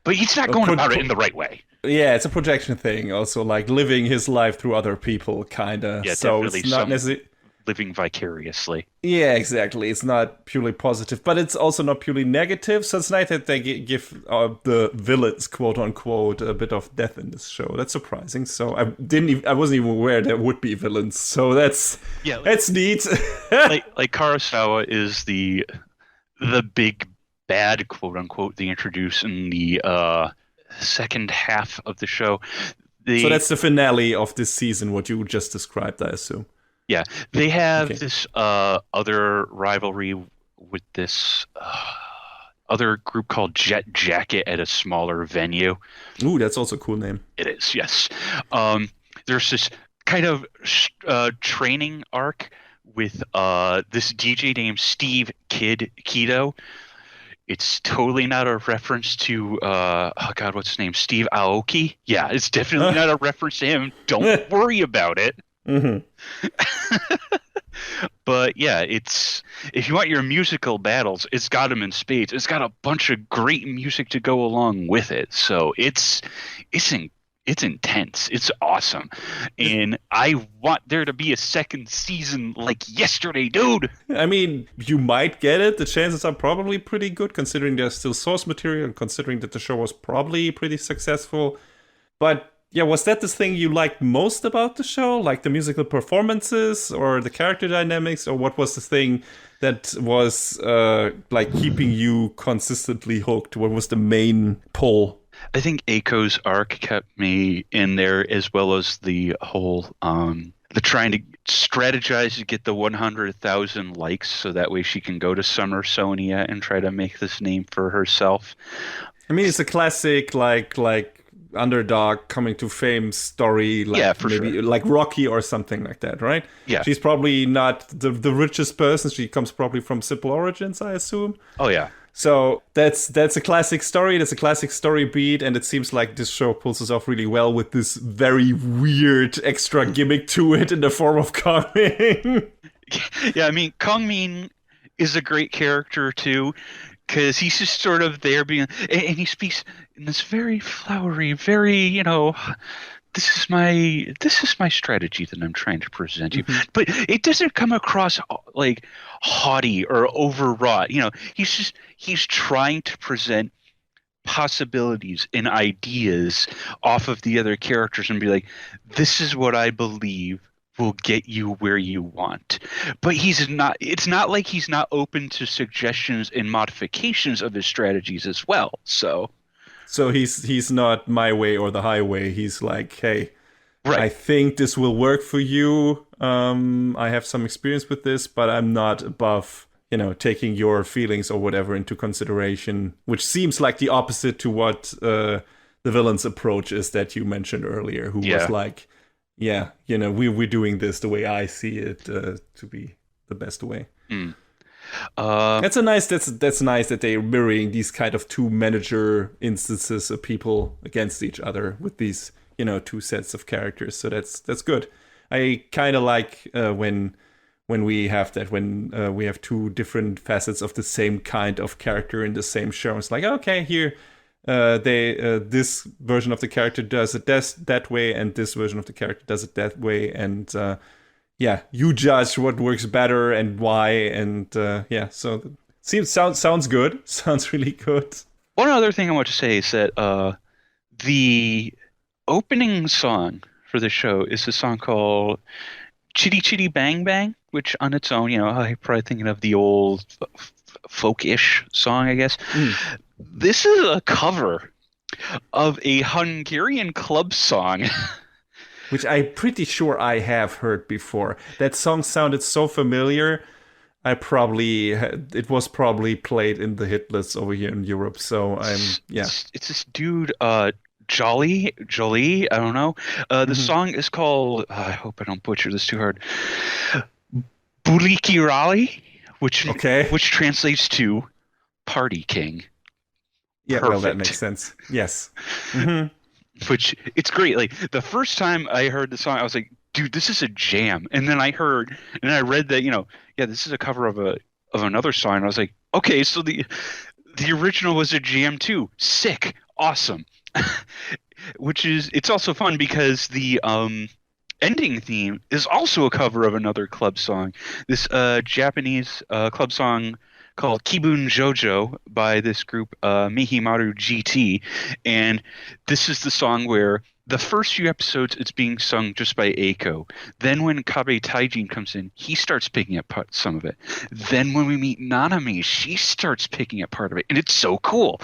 But he's not going about it in the right way.
Yeah, it's a projection thing. Also, like living his life through other people, kind of.
Yeah,
so it's not necessarily
living vicariously.
Yeah, exactly. It's not purely positive, but it's also not purely negative. So it's nice that they give the villains, quote unquote, a bit of death in this show. That's surprising. So I wasn't even aware there would be villains. So that's neat.
like Kurosawa is the big bad, quote unquote, they introduce in the second half of the show.
So that's the finale of this season, what you just described, I assume.
Yeah, they have this other rivalry with this other group called Jet Jacket at a smaller venue.
Ooh, that's also a cool name.
It is, yes. There's this kind of training arc with this DJ named Steve Kid Keto. It's totally not a reference to, what's his name? Steve Aoki? Yeah, it's definitely not a reference to him. Don't worry about it.
Mm-hmm.
But yeah, it's if you want your musical battles, it's got them in spades. It's got a bunch of great music to go along with it. So it's intense. It's awesome. And I want there to be a second season like yesterday, dude.
I mean, you might get it. The chances are probably pretty good considering there's still source material and considering that the show was probably pretty successful. But yeah, was that the thing you liked most about the show? Like the musical performances or the character dynamics? Or what was the thing that was like keeping you consistently hooked? What was the main pull?
I think Aiko's arc kept me in there, as well as the whole the trying to strategize to get the 100,000 likes so that way she can go to Summer Sonia and try to make this name for herself.
I mean, it's a classic like underdog coming to fame story, like maybe sure. Like Rocky or something like that, right?
Yeah.
She's probably not the richest person. She comes probably from simple origins, I assume.
Oh yeah.
So that's a classic story. That's a classic story beat, and it seems like this show pulls us off really well with this very weird extra gimmick to it in the form of Kongming.
Yeah, I mean, Kongming is a great character too, because he's just sort of there being, and he speaks in this very flowery, very, this is my strategy that I'm trying to present you. Mm-hmm. But it doesn't come across like haughty or overwrought. He's trying to present possibilities and ideas off of the other characters and be like, this is what I believe will get you where you want. But it's not like he's not open to suggestions and modifications of his strategies as well. So
he's not my way or the highway. He's like, hey,
right.
I think this will work for you. I have some experience with this, but I'm not above, taking your feelings or whatever into consideration, which seems like the opposite to what the villain's approach is that you mentioned earlier, who was like, we're doing this the way I see it to be the best way.
Mm.
That's nice that they're mirroring these kind of two manager instances of people against each other with these two sets of characters. So that's good. I kind of like when we have that, when we have two different facets of the same kind of character in the same show. It's like, okay, here this version of the character does it that way, and this version of the character does it that way, and you judge what works better and why, and so sounds good. Sounds really good.
One other thing I want to say is that the opening song for the show is a song called Chitty Chitty Bang Bang, which on its own, I'm probably thinking of the old folk-ish song, I guess. Mm. This is a cover of a Hungarian club song.
Which I'm pretty sure I have heard before. That song sounded so familiar. it was probably played in the hit lists over here in Europe. So
It's this dude, Jolie, I don't know. The song is called, I hope I don't butcher this too hard, Bulikirali, which translates to Party King.
Yeah, Perfect. Well, that makes sense. Yes.
Which, it's great. Like, the first time I heard the song, I was like, dude, this is a jam. And then I read that, this is a cover of another song. And I was like, okay, so the original was a jam too. Sick. Awesome. It's also fun because the ending theme is also a cover of another club song. This Japanese club song called Kibun Jojo by this group Mihimaru GT. And this is the song where the first few episodes it's being sung just by Eiko. Then when Kabe Taijin comes in, he starts picking up some of it. Then when we meet Nanami, she starts picking up part of it. And it's so cool.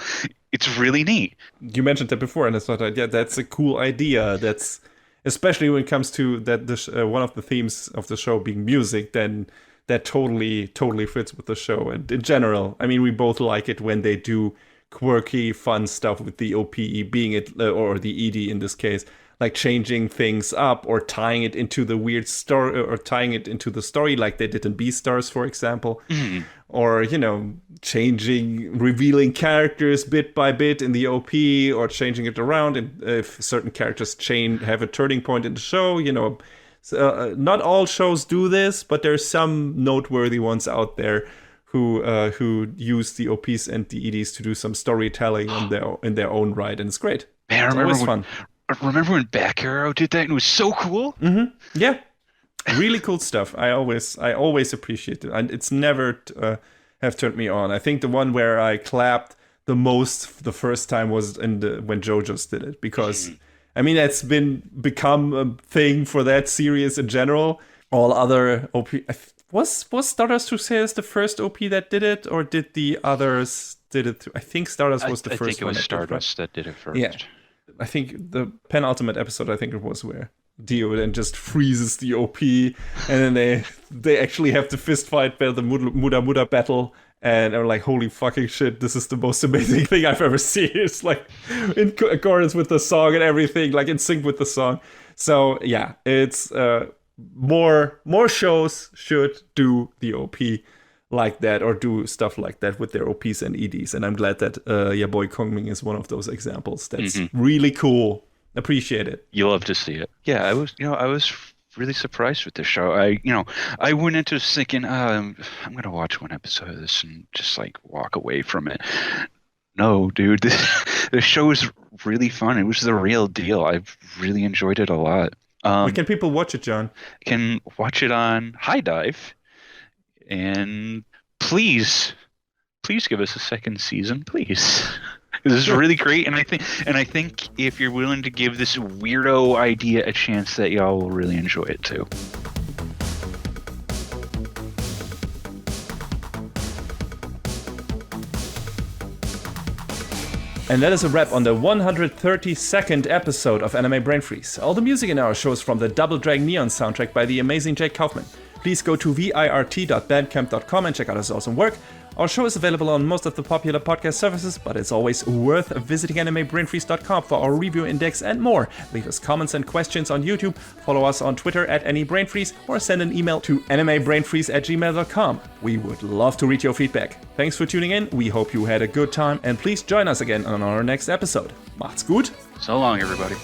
It's really neat.
You mentioned that before, and I thought, that's a cool idea. That's especially when it comes to that one of the themes of the show being music, then that totally fits with the show. And in general, I mean, we both like it when they do quirky, fun stuff with the OP, being it, or the ED in this case, like changing things up or tying it into the weird story, or tying it into the story like they did in Beastars, for example. Or, revealing characters bit by bit in the OP, or changing it around. And if certain characters have a turning point in the show, not all shows do this, but there's some noteworthy ones out there who use the OPs and the EDs to do some storytelling in their own right, and it's great.
Man, remember when Back Arrow did that and it was so cool?
Yeah, really cool stuff. I always appreciate it, and it's never have turned me on. I think the one where I clapped the most the first time was when JoJo's did it, because I mean it's become a thing for that series in general. All other OP. Was Stardust Crusaders the first OP that did it, or did the others did it? I think Stardust was the first one. I think it was
Stardust that did it first.
Yeah. I think the penultimate episode, I think it was, where Dio then just freezes the OP, and then they actually have the fist fight, the Muda battle, and I'm like, holy fucking shit, this is the most amazing thing I've ever seen. It's like in accordance with the song and everything, like in sync with the song. So yeah, it's more shows should do the OP like that, or do stuff like that with their OPs and EDs, and I'm glad that Ya Boy Kongming is one of those examples. That's really cool. Appreciate it.
You love to see it. Yeah, I was really surprised with this show. I went into this thinking, I'm gonna watch one episode of this and just like walk away from it. No, dude, the show is really fun. It was the real deal. I've really enjoyed it a lot.
Where can people watch it, John?
Can watch it on High Dive, and please give us a second season, please. This is really great, and I think if you're willing to give this weirdo idea a chance, that y'all will really enjoy it too.
And that is a wrap on the 132nd episode of Anime Brain Freeze. All the music in our show is from the Double Dragon Neon soundtrack by the amazing Jake Kaufman. Please go to virt.bandcamp.com and check out his awesome work. Our show is available on most of the popular podcast services, but it's always worth visiting animebrainfreeze.com for our review index and more. Leave us comments and questions on YouTube, follow us on Twitter at AnyBrainFreeze, or send an email to animebrainfreeze@gmail.com. We would love to read your feedback. Thanks for tuning in, we hope you had a good time, and please join us again on our next episode. Macht's gut!
So long, everybody.